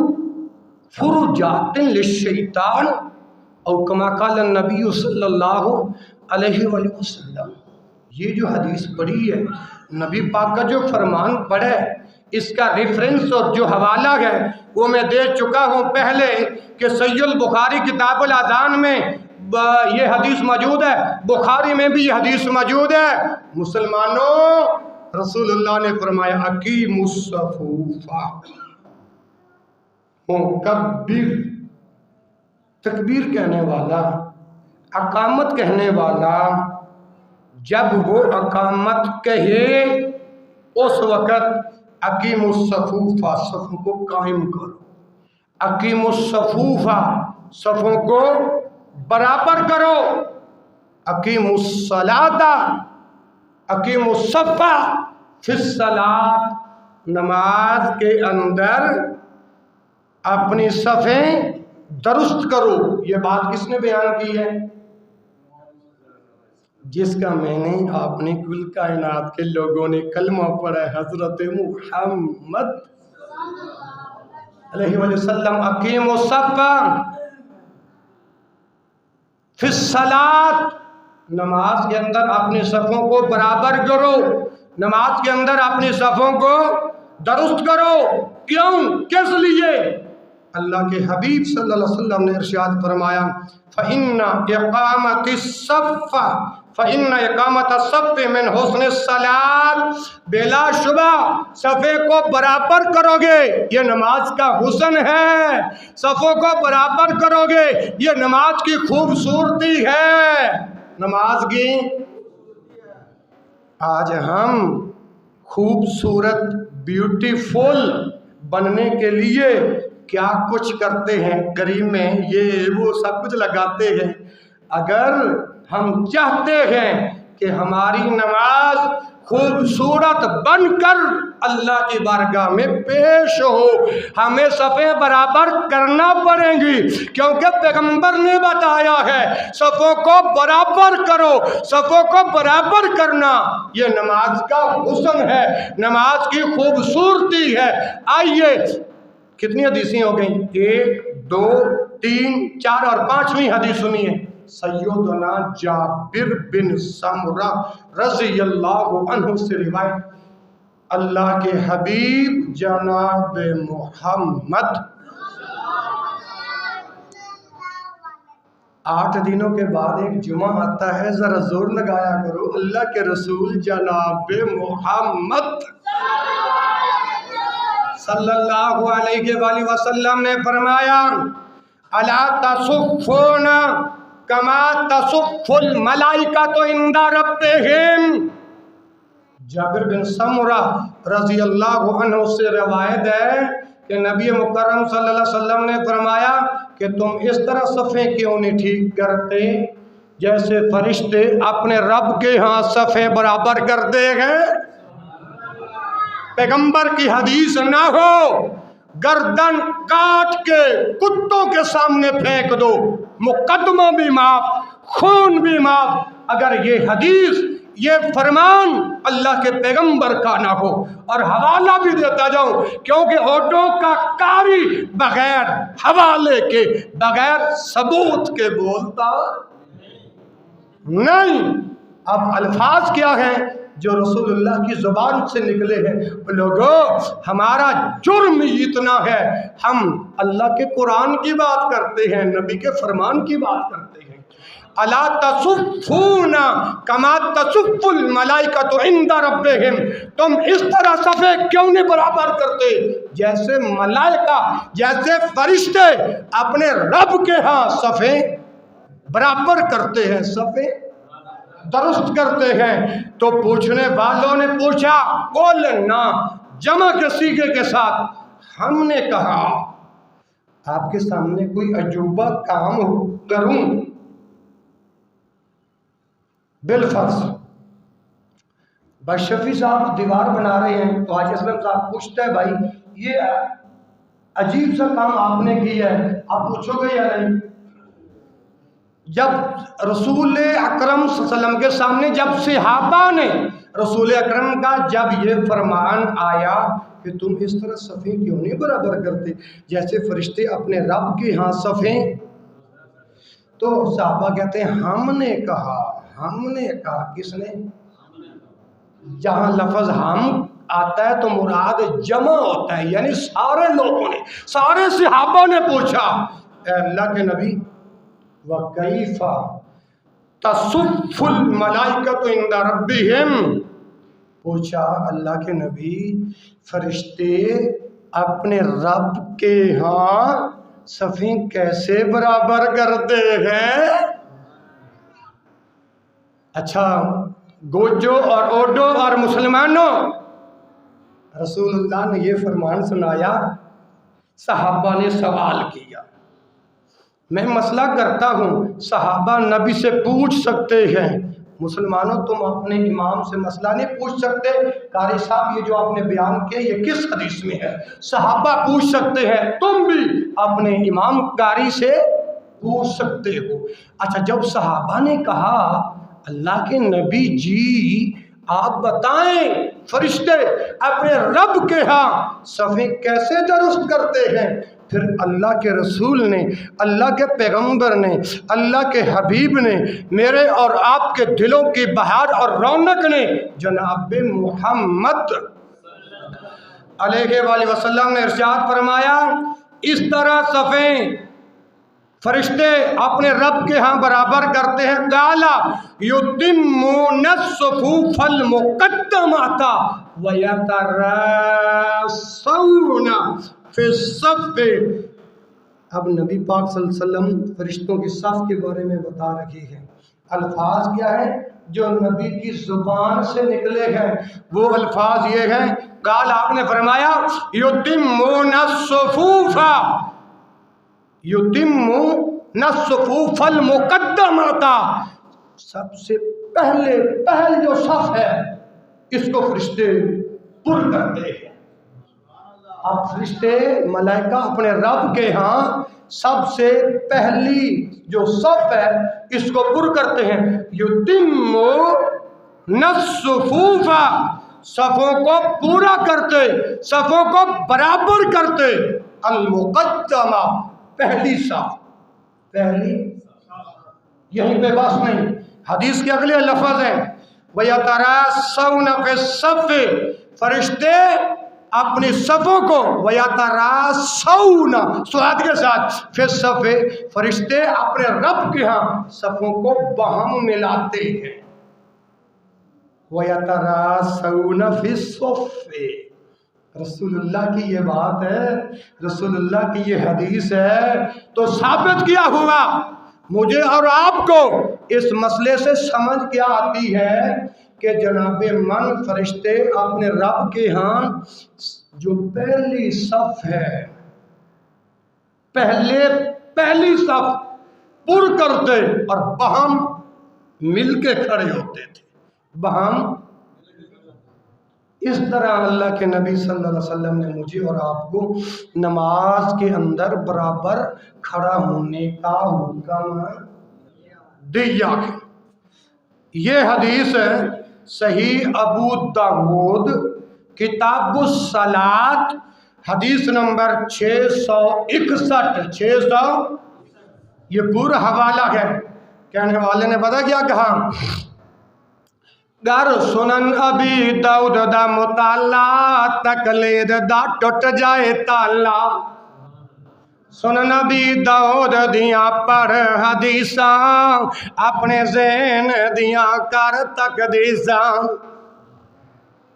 فرجات للشیطان او کما قال النبی صلی اللہ علیہ وآلہ وسلم۔ یہ جو حدیث پڑھی ہے، نبی پاک کا جو فرمان پڑھا ہے، اس کا ریفرنس اور جو حوالہ ہے وہ میں دے چکا ہوں پہلے کہ صحیح البخاری کتاب الاذان میں یہ حدیث موجود ہے، بخاری میں بھی یہ حدیث موجود ہے۔ مسلمانوں، رسول اللہ نے فرمایا اقیموا الصفوف، مکبر، تکبیر کہنے والا، اقامت کہنے والا، جب وہ اقامت کہے اس وقت اقیموا الصفوف، صفوں کو قائم کرو، اقیموا الصفوف، صفوں کو برابر کرو، اقیموا الصلاۃ، اقیموا الصف فی الصلاۃ، نماز کے اندر اپنی صفیں درست کرو۔ یہ بات کس نے بیان کی ہے؟ جس کا میں نے آپ نے کل کائنات کے لوگوں نے کلمہ پڑھا ہے، حضرت محمد علیہ وسلم، اقیموا الصف فی الصلاۃ، نماز کے اندر اپنی صفوں کو برابر کرو، نماز کے اندر اپنی صفوں کو درست کرو۔ کیوں؟ کس لیے؟ اللہ کے حبیب صلی اللہ علیہ وسلم نے ارشاد فرمایا فَإِنَّ إِقَامَةَ الصَّفِّ مِنْ حُسْنِ الصَّلَاةِ، بلا شبہ صفے کو برابر کرو گے یہ نماز کا حسن ہے، صفوں کو برابر کرو گے یہ نماز کی خوبصورتی ہے، نماز کی۔ آج ہم خوبصورت بیوٹیفل بننے کے لیے کیا کچھ کرتے ہیں، کریم میں یہ وہ سب کچھ لگاتے ہیں۔ اگر ہم چاہتے ہیں کہ ہماری نماز خوبصورت بن کر اللہ کی بارگاہ میں پیش ہو، ہمیں صفیں برابر کرنا پڑیں گی، کیونکہ پیغمبر نے بتایا ہے صفوں کو برابر کرو، صفوں کو برابر کرنا یہ نماز کا حسن ہے، نماز کی خوبصورتی ہے۔ آئیے کتنی حدیثیں ہو گئیں؟ 1 2 3 4 اور 5ویں حدیث سنیے۔ سیدنا جابر بن سمرہ رضی اللہ عنہ سے روایت، اللہ کے حبیب جناب محمد 8 دنوں کے بعد ایک جمعہ آتا ہے، ذرا زور لگایا کرو، اللہ کے رسول جناب محمد صلی اللہ علیہ وآلہ وسلم نے فرمایا الا تصفون کما تصف الملائکۃ عند ربہم۔ جابر بن سمرہ رضی اللہ عنہ سے روایت ہے کہ نبی مکرم صلی اللہ علیہ وسلم نے فرمایا کہ تم اس طرح صفیں کیوں نہیں ٹھیک کرتے جیسے فرشتے اپنے رب کے ہاں صفیں برابر کرتے ہیں۔ پیغمبر کی حدیث نہ ہو، گردن کاٹ کے کتوں کے سامنے پھینک دو، مقدمہ بھی معاف، خون بھی معاف، اگر یہ حدیث یہ فرمان اللہ کے پیغمبر کا نہ ہو۔ اور حوالہ بھی دیتا جاؤں کیونکہ آٹو کا کاری بغیر حوالے کے، بغیر ثبوت کے بولتا نہیں۔ اب الفاظ کیا ہیں؟ جو رسول اللہ کی زبان سے نکلے ہیں، لوگوں ہمارا جرم اتنا ہے، ہم اللہ کے قرآن کی بات کرتے ہیں، نبی کے فرمان کی بات کرتے ہیں۔ الا تصفون کما تصف الملائکۃ عند ربہم، تم اس طرح صفیں کیوں نہیں برابر کرتے جیسے ملائکہ، جیسے فرشتے اپنے رب کے ہاں صفیں برابر کرتے ہیں، صفیں درست کرتے ہیں۔ تو پوچھنے والوں نے پوچھا قولنا، جمع کے صیغے کے ساتھ، ہم نے کہا آپ کے سامنے کوئی عجوبہ کام کروں؟ بالفرض بھائی شفیع صاحب دیوار بنا رہے ہیں تو حاجی اسلم صاحب پوچھتا ہے بھائی یہ عجیب سا کام آپ نے کیا ہے، آپ پوچھو گے یا نہیں؟ جب رسول اکرم صلی اللہ علیہ وسلم کے سامنے جب صحابہ نے رسول اکرم کا جب یہ فرمان آیا کہ تم اس طرح صفیں کیوں نہیں برابر کرتے جیسے فرشتے اپنے رب کے ہاں صفیں، تو صحابہ کہتے ہیں ہم نے کہا کس نے؟ جہاں لفظ ہم آتا ہے تو مراد جمع ہوتا ہے، یعنی سارے لوگوں نے، سارے صحابہ نے پوچھا اے اللہ کے نبی وَكَيْفَ تَصُفُّ الْمَلَائِكَةُ عِنْدَ رَبِّهِمْ، پوچھا اللہ کے نبی فرشتے اپنے رب کے ہاں صفیں کیسے برابر کرتے ہیں؟ اچھا گوجو اور اوڈو اور مسلمانوں، رسول اللہ نے یہ فرمان سنایا، صحابہ نے سوال کیا۔ میں مسئلہ کرتا ہوں، صحابہ نبی سے پوچھ سکتے ہیں، مسلمانوں تم اپنے امام سے مسئلہ نہیں پوچھ سکتے، قاری صاحب یہ جو آپ نے بیان کیا یہ کس حدیث میں ہے؟ صحابہ پوچھ سکتے ہیں، تم بھی اپنے امام قاری سے پوچھ سکتے ہو۔ اچھا جب صحابہ نے کہا اللہ کے نبی جی آپ بتائیں فرشتے اپنے رب کے ہاں صفیں کیسے درست کرتے ہیں، پھر اللہ کے رسول نے، اللہ کے پیغمبر نے، اللہ کے حبیب نے، میرے اور آپ کے دلوں کی بہار اور رونق نے جناب محمد علیہ وآلہ وسلم نے ارشاد فرمایا اس طرح صفیں فرشتے اپنے رب کے ہاں برابر کرتے ہیں۔ قالا یتمون الصفوف المقدمۃ ویتراصون فی الصف، اب نبی پاک صلی اللہ علیہ وسلم فرشتوں کی صف کے بارے میں بتا رہے ہیں۔ الفاظ کیا ہے جو نبی کی زبان سے نکلے ہیں، وہ الفاظ یہ ہیں، قال آپ نے فرمایا یتمون الصفوف، یتمون الصفوف المقدمۃ، سب سے پہل جو صف ہے اس کو فرشتے پر کرتے ہیں۔ اب فرشتے ملائکہ اپنے رب کے ہاں سب سے پہلی جو صف ہے اس کو پر کرتے ہیں۔ یتمون الصفوف، صفوں کو پورا کرتے، صفوں کو برابر کرتے، المقدمہ، پہلی صف، پہلی، یہیں پہ بس نہیں، حدیث کے اگلے لفظ ہیں وَيَتَرَاصَوْنَ فِي الصَّفِّ، فرشتے اپنی صفوں کو وَيَتَرَاصَوْنَ سواد کے ساتھ فِي الصَّفِّ، فرشتے اپنے رب کے ہاں صفوں کو باہم ملاتے ہیں۔ وَيَتَرَاصَوْنَ فِي الصَّفِّ، رسول اللہ کی یہ بات ہے، رسول اللہ کی یہ حدیث ہے، تو ثابت کیا ہوا مجھے اور آپ کو اس مسئلے سے سمجھ کیا آتی ہے کہ جناب من فرشتے اپنے رب کے ہاں جو پہلی صف ہے، پہلی صف پر کرتے اور باہم مل کے کھڑے ہوتے تھے، باہم۔ اس طرح اللہ کے نبی صلی اللہ علیہ وسلم نے مجھے اور آپ کو نماز کے اندر برابر کھڑا ہونے کا حکم دیا ہے۔ یہ حدیث ہے صحیح ابو داؤد کتاب الصلاۃ حدیث نمبر 661، 600، یہ پورا حوالہ ہے۔ کہنے والے نے پتہ کیا کہا؟ گر سنن ابی داؤد دا مطالعہ تقلید دا ٹوٹ جائے تالا سنن ابی داؤد دیاں پڑھ حدیثاں اپنے ذہن دیاں کر تقدیساں۔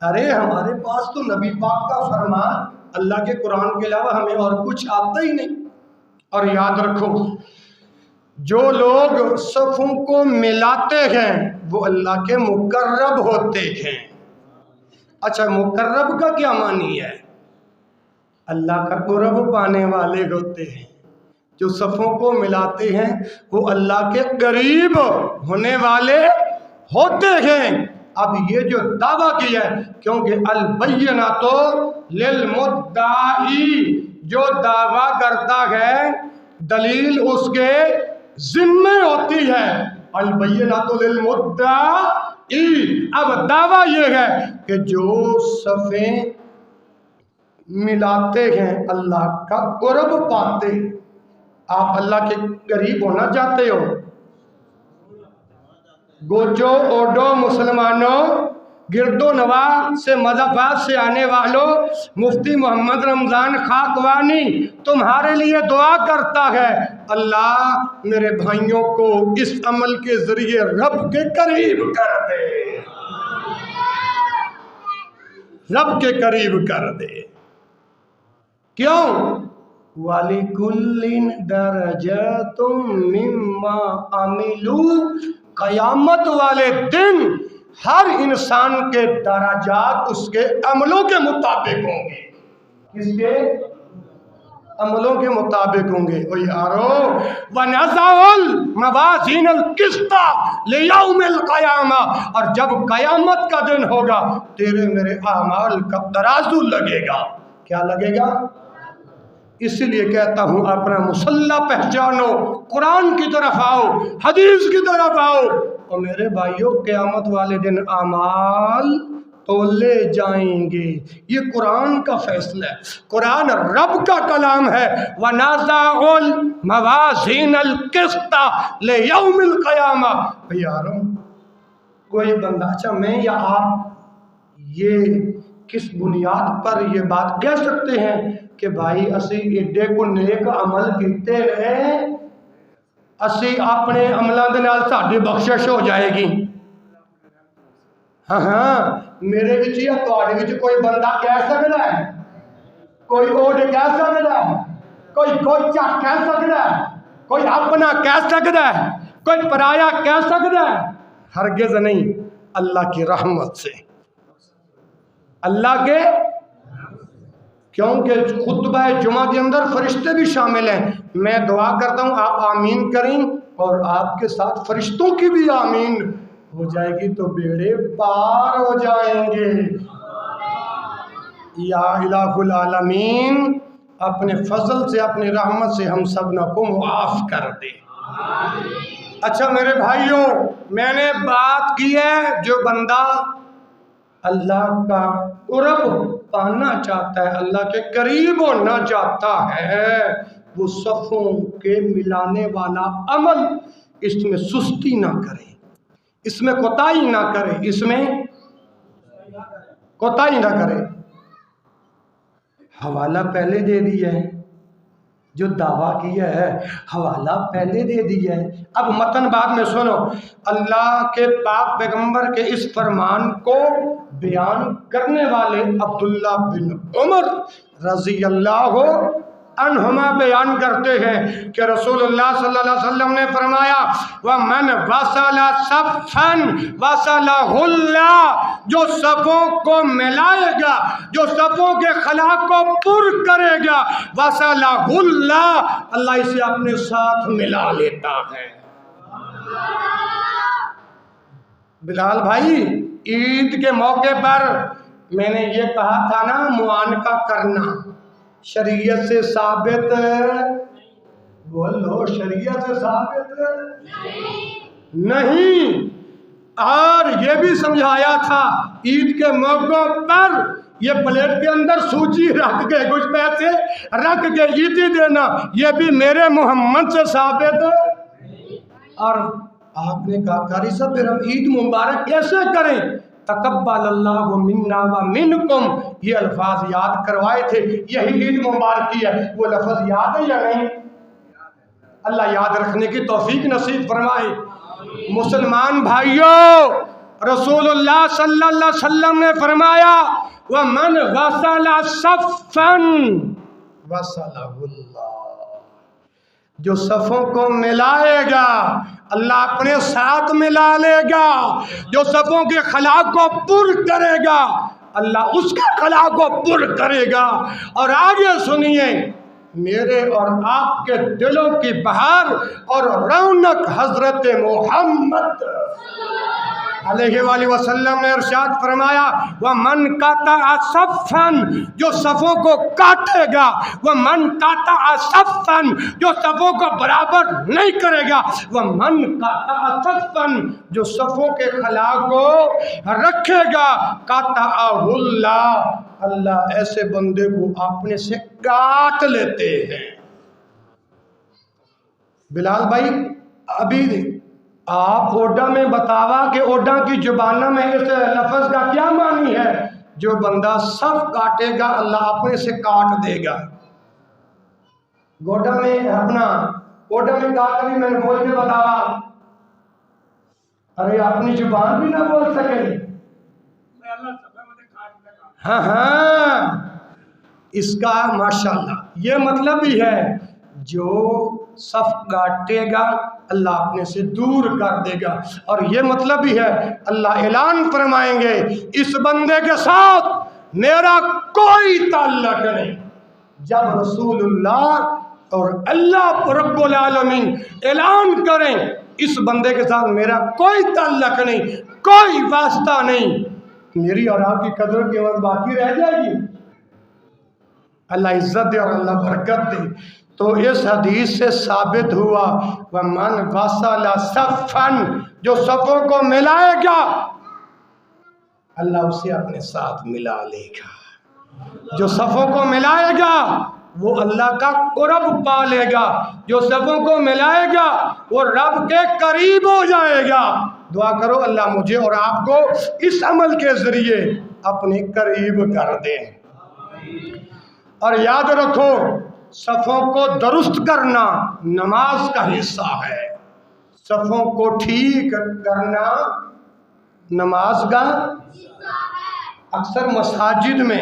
ارے ہمارے پاس تو نبی پاک کا فرمان اللہ کے قرآن کے علاوہ ہمیں اور کچھ آتا ہی نہیں۔ اور یاد رکھو جو لوگ صفوں کو ملاتے ہیں وہ اللہ کے مقرب ہوتے ہیں۔ اچھا مقرب کا کیا معنی ہے؟ اللہ کا قرب پانے والے ہوتے ہیں۔ جو صفوں کو ملاتے ہیں وہ اللہ کے قریب ہونے والے ہوتے ہیں۔ اب یہ جو دعویٰ کیا ہے کیونکہ البینۃ للمدعی، جو دعویٰ کرتا ہے دلیل اس کے ذمہ ہوتی ہے۔ البینۃ للمدعی، اب دعویٰ یہ ہے کہ جو صفیں ملاتے ہیں اللہ کا قرب پاتے۔ آپ اللہ کے قریب ہونا چاہتے ہو؟ گوجو اوڈو مسلمانوں، گرد و نواح سے مضافات سے آنے والوں، مفتی محمد رمضان خاکوانی تمہارے لیے دعا کرتا ہے اللہ میرے بھائیوں کو اس عمل کے ذریعے رب کے قریب کر دے، رب کے قریب کر دے۔ کیوں؟ وَلِكُلٍّ دَرَجَاتٌ مِّمَّا عَمِلُوا، قیامت والے دن ہر انسان کے درجات اس کے عملوں کے مطابق ہوں گے۔ کس کے؟ عملوں کے مطابق ہوں گے۔ او یارو وَنَزَعُ الْمَوَازِينَ الْقِسْطَ لِيَوْمِ الْقِيَامَةِ، اور جب قیامت کا دن ہوگا تیرے میرے اعمال کا ترازو لگے گا۔ کیا لگے گا؟ اس لیے کہتا ہوں اپنا مسلح پہچانو، قرآن کی طرف آؤ، حدیث کی طرف آؤ، اور میرے بھائیوں قیامت والے دن اعمال تولے جائیں گے۔ یہ قرآن کا فیصلہ ہے، قرآن رب کا کلام ہے۔ وَنَزَعُ الْمَوَازِينَ الْقِسْطَ لِيَوْمِ الْقِيَامَةِ۔ یاروں کوئی بندہ، اچھا میں یا آپ یہ کس بنیاد پر یہ بات کہہ سکتے ہیں کہ بھائی اسی ایڈے کو نیک عمل کیتے رہے، اسی اپنے عملوں دے نال ساڈی بخشش ہو جائے گی؟ ہاں میرے وچ یا تواڈے وچ کوئی بندہ کہہ سکدا ہے، کوئی اوڈ کہہ سکدا ہے، کوئی کوچا کہہ سکدا ہے، کوئی اپنا کہہ سکدا ہے، کوئی پرایا کہہ سکدا ہے؟ ہرگز نہیں۔ اللہ کی رحمت سے، اللہ کے، کیونکہ خطبہ جمعہ کے اندر فرشتے بھی شامل ہیں۔ میں دعا کرتا ہوں آپ آمین کریں اور آپ کے ساتھ فرشتوں کی بھی آمین ہو جائے گی تو بیڑے پار ہو جائیں گے۔ یا الہ العالمین اپنے فضل سے، اپنی رحمت سے ہم سب کو معاف کر دے۔ اچھا میرے بھائیوں، میں نے بات کی ہے جو بندہ اللہ کا قرب پانا چاہتا ہے، اللہ کے قریب ہونا چاہتا ہے، وہ صفوں کے ملانے والا عمل اس میں سستی نہ کرے، اس میں کوتاہی نہ کرے، اس میں کوتاہی نہ کرے۔ حوالہ پہلے دے دیا ہے، جو دعویٰ کیا ہے حوالہ پہلے دے دیا ہے، اب متن بعد میں سنو۔ اللہ کے پاک پیغمبر کے اس فرمان کو بیان کرنے والے عبداللہ بن عمر رضی اللہ عنہما بیان کرتے ہیں کہ رسول اللہ صلی اللہ علیہ وسلم نے فرمایا وَمَنْ وَصَلَ صَفًّا وَصَلَهُ اللَّهُ، جو صفوں کو ملائے گا، جو صفوں کے خلا کو پر کرے گا، وَصَلَهُ اللَّهُ، اللہ اسے اپنے ساتھ ملا لیتا ہے۔ بلال بھائی عید کے موقع پر میں نے یہ کہا تھا نا، معانقہ کرنا شریعت سے ثابت، بولو شریعت سے ثابت نہیں۔ اور یہ بھی سمجھایا تھا عید کے موقع پر یہ پلیٹ کے اندر سوجی رکھ کے کچھ پیسے رکھ کے عیدی دینا، یہ بھی میرے محمد سے ثابت اور آپ نے کہا قاری صاحب پھر ہم عید مبارک کیسے کریں؟ تقبل اللہ منا و منکم، یہ الفاظ یاد کروائے تھے، یہی عید مبارک کی ہے۔ وہ لفظ یاد ہے یا نہیں؟ اللہ یاد رکھنے کی توفیق نصیب فرمائے۔ مسلمان بھائیوں، رسول اللہ صلی اللہ علیہ وسلم نے فرمایا وَمَنْ وَصَلَ صَفًّا وَصَلَهُ اللَّهُ، جو صفوں کو ملائے گا اللہ اپنے ساتھ ملا لے گا، جو صفوں کے خلا کو پر کرے گا اللہ اس کے خلا کو پر کرے گا۔ اور آگے سنیے، میرے اور آپ کے دلوں کی بہار اور رونق حضرت محمد علیہ وآلہ وسلم نے ارشاد فرمایا وَمَنْ قَطَعَ صَفًّا، جو صفوں کو کاٹے گا، وَمَنْ قَطَعَ صَفًّا، جو صفوں کو برابر نہیں کرے گا، وَمَنْ قَطَعَ صَفًّا، جو صفوں کے خلا کو رکھے گا، قَطَعَهُ اللَّهُ، اللہ ایسے بندے کو اپنے سے کاٹ لیتے ہیں۔ بلال بھائی ابھی آپ اوڈا میں بتاوا کہ اوڈا کی زبانہ میں اس لفظ کا کیا معنی ہے؟ جو بندہ صف کاٹے گا اللہ اپنے سے کاٹ دے گا۔ گوڈا میں اپنا اوڈا میں کاٹ لی میں نے بول کے بتاوا، ارے اپنی زبان بھی نہ بول سکے۔ ہاں ہاں، اس کا ماشاءاللہ یہ مطلب ہی ہے جو صف کاٹے گا اللہ اپنے سے دور کر دے گا، اور یہ مطلب بھی ہے اللہ اعلان فرمائیں گے اس بندے کے ساتھ میرا کوئی تعلق نہیں۔ جب رسول اللہ اور اللہ رب العالمین اعلان کریں اس بندے کے ساتھ میرا کوئی تعلق نہیں، کوئی واسطہ نہیں، میری اور آپ کی قدر و قیمت باقی رہ جائے گی؟ اللہ عزت دے اور اللہ برکت دے۔ تو اس حدیث سے ثابت ہوا وَمَنْ وَصَلَ صَفًّا، جو صفوں کو ملائے گا اللہ اسے اپنے ساتھ ملا لے گا۔ جو صفوں کو ملائے گا وہ اللہ کا قرب پا لے گا، جو صفوں کو ملائے گا وہ رب کے قریب ہو جائے گا۔ دعا کرو اللہ مجھے اور آپ کو اس عمل کے ذریعے اپنے قریب کر دے۔ اور یاد رکھو صفوں کو درست کرنا نماز کا حصہ ہے، صفوں کو ٹھیک کرنا نماز کا اکثر مساجد میں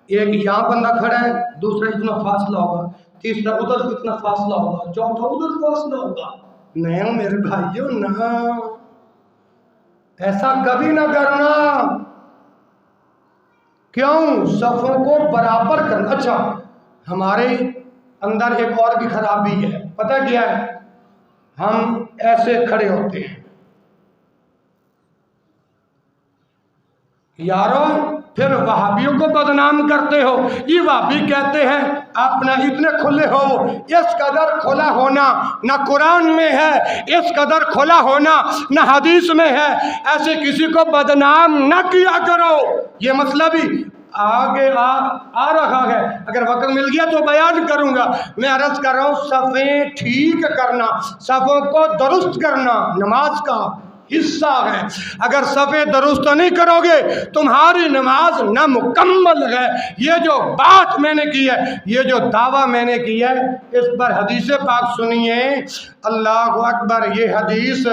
ایک یہاں بندہ کھڑا ہے، دوسرا اتنا فاصلہ ہوگا، تیسرا ادھر اتنا فاصلہ ہوگا، چوتھا ادھر فاصلہ ہوگا۔ نہیں میرے بھائیوں، نہ ایسا کبھی نہ کرنا۔ کیوں؟ صفوں کو برابر کرنا۔ اچھا، ہمارے اندر ایک اور بھی خرابی ہے، پتہ کیا ہے؟ ہم ایسے کھڑے ہوتے ہیں یارو، پھر وہابیوں کو بدنام کرتے ہو، یہ وہابی کہتے ہیں اپنا اتنے کھلے ہو، اس قدر کھلا ہونا نہ قرآن میں ہے، اس قدر کھلا ہونا نہ حدیث میں ہے، ایسے کسی کو بدنام نہ کیا کرو۔ یہ مسئلہ بھی آگے آ رہا ہے، اگر وقت مل گیا تو بیان کروں گا۔ میں عرض کر رہا ہوں صفیں ٹھیک کرنا، صفوں کو درست کرنا نماز کا حصہ ہے۔ اگر صفیں درست نہیں کرو گے تمہاری نماز نامکمل ہے۔ یہ جو بات میں نے کی ہے، یہ جو دعویٰ میں نے کی ہے، اس پر حدیث پاک سنیے۔ اللہ اکبر، یہ حدیث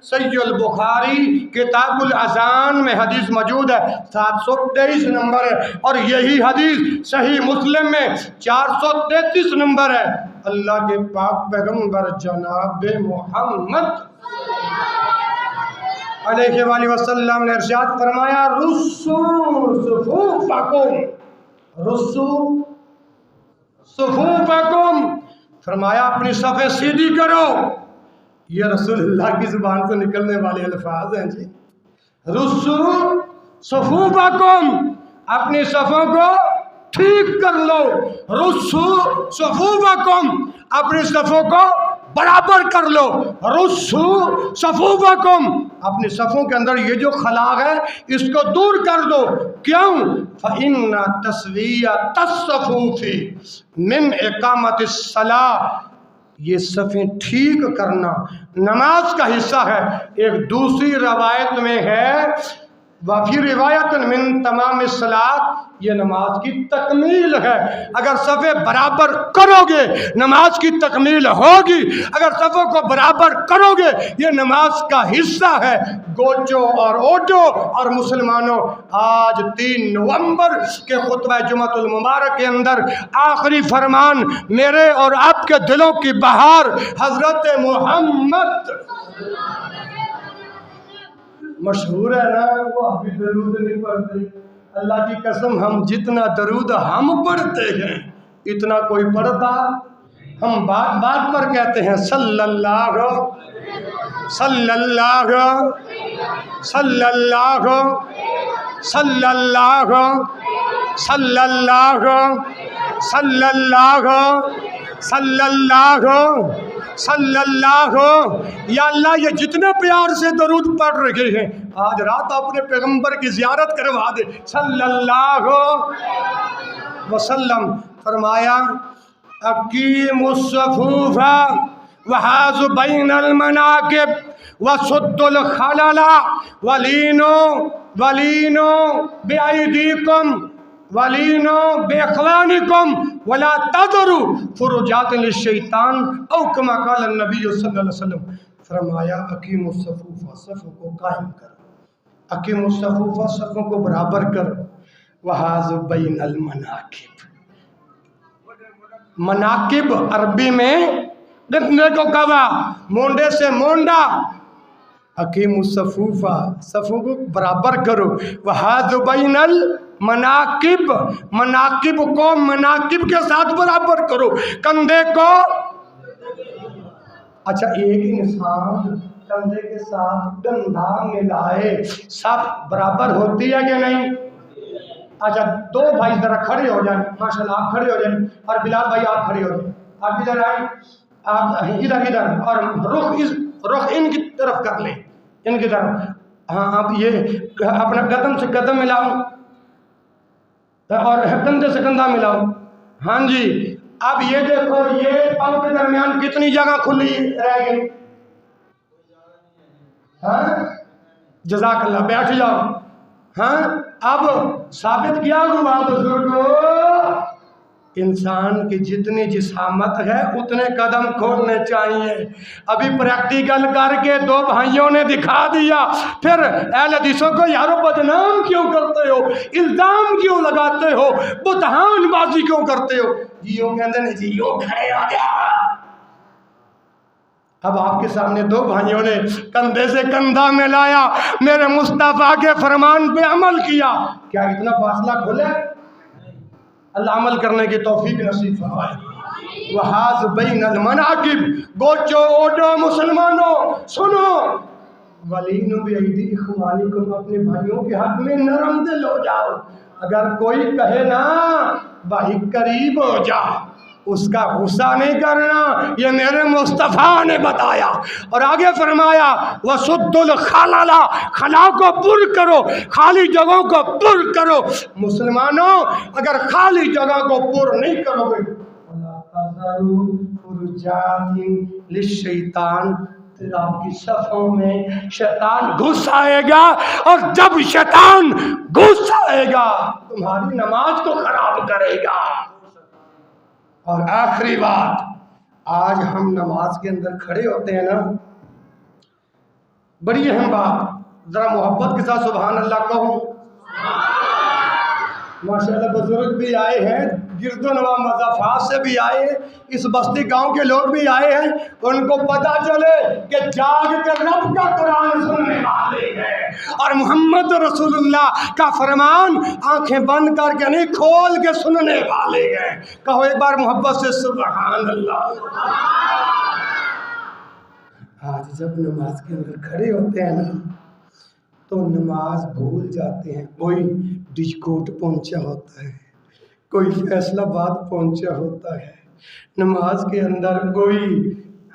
صحیح البخاری کتاب الاذان میں حدیث موجود ہے، 723 نمبر ہے، اور یہی حدیث صحیح مسلم میں 433 نمبر ہے۔ اللہ کے پاک پیغمبر جناب محمد علیہ وآلہ وسلم نے ارشاد فرمایا رسو صفوفکم، رسو صفوفکم، فرمایا اپنی صفیں سیدھی کرو۔ یہ رسول اللہ کی زبان سے نکلنے والے الفاظ ہیں جی۔ رسو صفوفکم، اپنی صفوں کو ٹھیک کر لو۔ رسو صفوفکم، اپنی صفوں کو برابر کر لو۔ رسو صفوفکم، اپنی صفوں کے اندر یہ جو خلا ہے اس کو دور کر دو۔ کیوں؟ فَإِنَّ تَسْوِيَّةَ الصُّفُوفِ مِنْ إِقَامَةِ الصَّلَاةِ، یہ صفیں ٹھیک کرنا نماز کا حصہ ہے۔ ایک دوسری روایت میں ہے وفی روایت من تمام الصلاۃ، یہ نماز کی تکمیل ہے۔ اگر صفیں برابر کرو گے نماز کی تکمیل ہوگی، اگر صفوں کو برابر کرو گے یہ نماز کا حصہ ہے۔ گوچو اور اوٹو اور مسلمانوں، آج 3 نومبر کے خطبہ جمعۃ المبارک کے اندر آخری فرمان میرے اور آپ کے دلوں کی بہار حضرت محمد مشہور ہے نا، وہ ابھی درود نہیں پڑھتے۔ اللہ کی قسم ہم جتنا درود ہم پڑھتے ہیں اتنا کوئی پڑھتا؟ ہم بات بات پر کہتے ہیں صلی اللہ صلی اللہ صلی اللہ صلی اللہ صلی اللہ صلی اللہ صلی اللہ صلی اللہ۔ یا اللہ یہ جتنے پیار سے درود پڑھ رہے ہیں آج رات اپنے پیغمبر کی زیارت کروا دے صلی اللہ وسلم۔ فرمایا اقیم الصفوف وحاذ بین المناکب وسد الخلل ولینوا بایدیکم ولینوا باخوانکم ولا تذروا فرجات للشیطان او کما قال النبی صلی اللہ علیہ وسلم۔ فرمایا اقیم الصفوف، صفوں کو قائم کر، اقیم الصفوف، صفوں کو برابر کر، وحاذ بین المناکب، مناکب عربی میں گھٹنے کو کوا، مونڈے سے مونڈا، حکیم الصفوف، صفوں کو برابر کرو، وحاذ بین المناکب، مناکب کو مناکب کے ساتھ برابر کرو، کندھے کو۔ اچھا ایک انسان کندھے کے ساتھ کندھا ملائے صف برابر ہوتی ہے کہ نہیں؟ اچھا 2 بھائی ذرا کھڑے ہو جائیں، ماشاءاللہ آپ کھڑے ہو جائیں، اور بلال بھائی آپ کھڑے ہو جائیں، آپ ادھر آئیں، آپ ادھر اور رخ ان کی طرف کر لیں، ان کی طرف۔ ہاں اب یہ اپنا قدم سے قدم ملاؤ اور کندھے سے کندھا ملاؤ۔ ہاں جی اب یہ دیکھو یہ پاؤں کے درمیان کتنی جگہ کھلی رہ گئی؟ ہاں جزاک اللہ، بیٹھ جاؤ۔ ہاں اب ثابت کیا ہوا بزرگوں، انسان کی جتنی جسامت ہے اتنے قدم کھولنے چاہیے۔ ابھی پریکٹیکل کر کے 2 بھائیوں نے دکھا دیا، پھر اہل حدیثوں کو یارو بدنام کیوں کرتے ہو، الزام کیوں لگاتے ہو، بہتان بازی کیوں کرتے ہو؟ جیو کہتے ہیں جیو کھڑے ہو گیا۔ اب آپ کے سامنے 2 بھائیوں نے کندھے سے کندھا ملایا، میرے مصطفیٰ کے فرمان پہ عمل کیا، کیا اتنا فاصلہ کھلے؟ اللہ عمل کرنے کی توفیق نصیب فرمائے۔ وحاذ بین المناکب، گوچو اوڈو مسلمانوں سنو، ولینوا بایدی اخوانکم، اپنے بھائیوں کے حق میں نرم دل ہو جاؤ۔ اگر کوئی کہے نا بھائی قریب ہو جا، اس کا غصہ نہیں کرنا، یہ میرے مصطفیٰ نے بتایا۔ اور آگے فرمایا وَسُدُّ الْخَلَلَ، خلا کو پر کرو، خالی جگہوں کو پر کرو۔ مسلمانوں اگر خالی جگہ کو پر نہیں کرو گے وَلَا تَذَرُوا فُرُجَاتٍ لِلشَّيْطَانِ، پھر آپ کی صفوں میں شیطان گھس آئے گا، اور جب شیطان گھس آئے گا تمہاری نماز کو خراب کرے گا۔ اور آخری بات، آج ہم نماز کے اندر کھڑے ہوتے ہیں نا، بڑی اہم بات، ذرا محبت کے ساتھ سبحان اللہ کہو۔ ماشاءاللہ بزرگ بھی آئے ہیں، گرد و نواح مضافات سے بھی آئے ہیں، اس بستی گاؤں کے لوگ بھی آئے ہیں، ان کو پتا چلے کہ جاگ کے رب کا قرآن سننے والے ہیں، اور محمد رسول اللہ کا فرمان آنکھیں بند کر کے نہیں کھول کے سننے والے ہیں۔ کہو ایک بار محبت سے سبحان اللہ۔ آج جب نماز کے اندر کھڑے ہوتے ہیں نا تو نماز بھول جاتے ہیں، کوئی ڈجکوٹ پہنچا ہوتا ہے، کوئی فیصلہ باد پہنچا ہوتا ہے، نماز کے اندر کوئی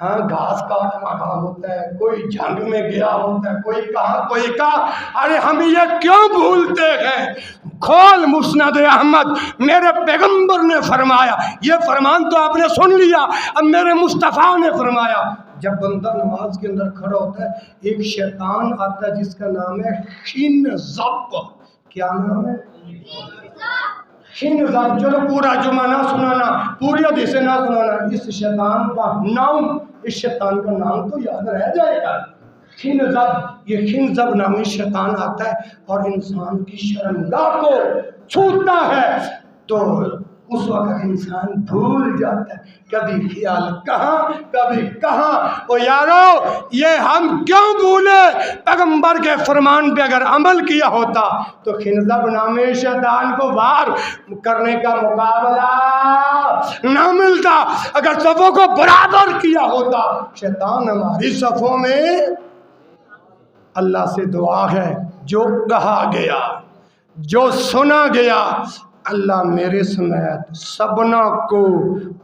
ہاں گھاس کاٹ رہا ہوتا ہے، کوئی جنگ میں گیا ہوتا ہے، کوئی کہاں کوئی کہاں۔ ارے ہم یہ کیوں بھولتے ہیں؟ کھول مسند احمد، میرے پیغمبر نے فرمایا، یہ فرمان تو آپ نے سن لیا، اب میرے مصطفیٰ نے فرمایا جب بندہ نماز کے اندر کھڑا ہوتا ہے ایک شیطان آتا ہے جس کا نام ہے خنزب۔ کیا نام ہے؟ خنزب۔ چلو پورا جمعہ نہ سنانا، پوری حدیث نہ سنانا، اس شیطان کا نام، اس شیطان کا نام تو یاد رہ جائے گا۔ خنزب، یہ خنزب نامی شیطان آتا ہے اور انسان کی شرمگاہ کو چھوتا ہے تو اس وقت انسان بھول جاتا ہے، کبھی خیال کہاں کبھی کہاں۔ او یارو یہ ہم کیوں بھولے؟ پیغمبر کے فرمان پہ اگر عمل کیا ہوتا تو خنزب نامی شیطان کو وار کرنے کا مقابلہ نہ ملتا، اگر صفوں کو برابر کیا ہوتا۔ شیطان ہماری صفوں میں، اللہ سے دعا ہے جو کہا گیا جو سنا گیا اللہ میرے سمیت سبنا کو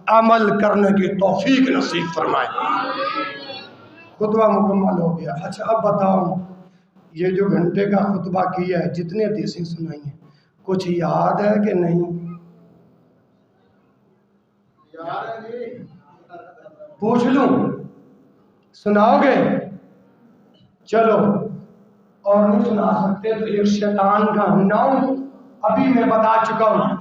عمل کرنے کی توفیق نصیب فرمائے۔ خطبہ مکمل ہو گیا۔ اچھا اب بتاؤ، یہ جو گھنٹے کا خطبہ کیا ہے، جتنے حدیثیں سنائی ہیں، کچھ یاد ہے کہ نہیں؟ پوچھ لوں، سناؤ گے؟ چلو، اور نہیں سنا سکتے تو ایک شیطان کا نام ابھی میں بتا چکا ہوں،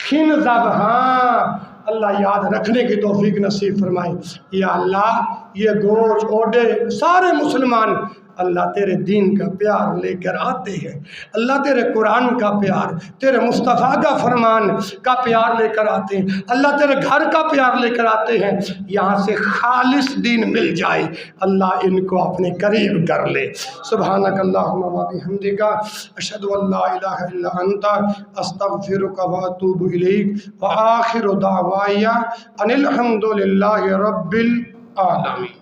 خنزب۔ ہاں اللہ یاد رکھنے کی توفیق نصیب فرمائے۔ یا اللہ یہ گوش اوڈے سارے مسلمان اللہ تیرے دین کا پیار لے کر آتے ہیں، اللہ تیرے قرآن کا پیار، تیرے مصطفیٰ کا فرمان کا پیار لے کر آتے ہیں، اللہ تیرے گھر کا پیار لے کر آتے ہیں، یہاں سے خالص دین مل جائے، اللہ ان کو اپنے قریب کر لے۔ سبحانک اللہم و بحمدک، اشہد ان لا الہ الا انت، استغفرک و اتوب الیک، وآخر دعوایا ان الحمد للہ رب العالمین۔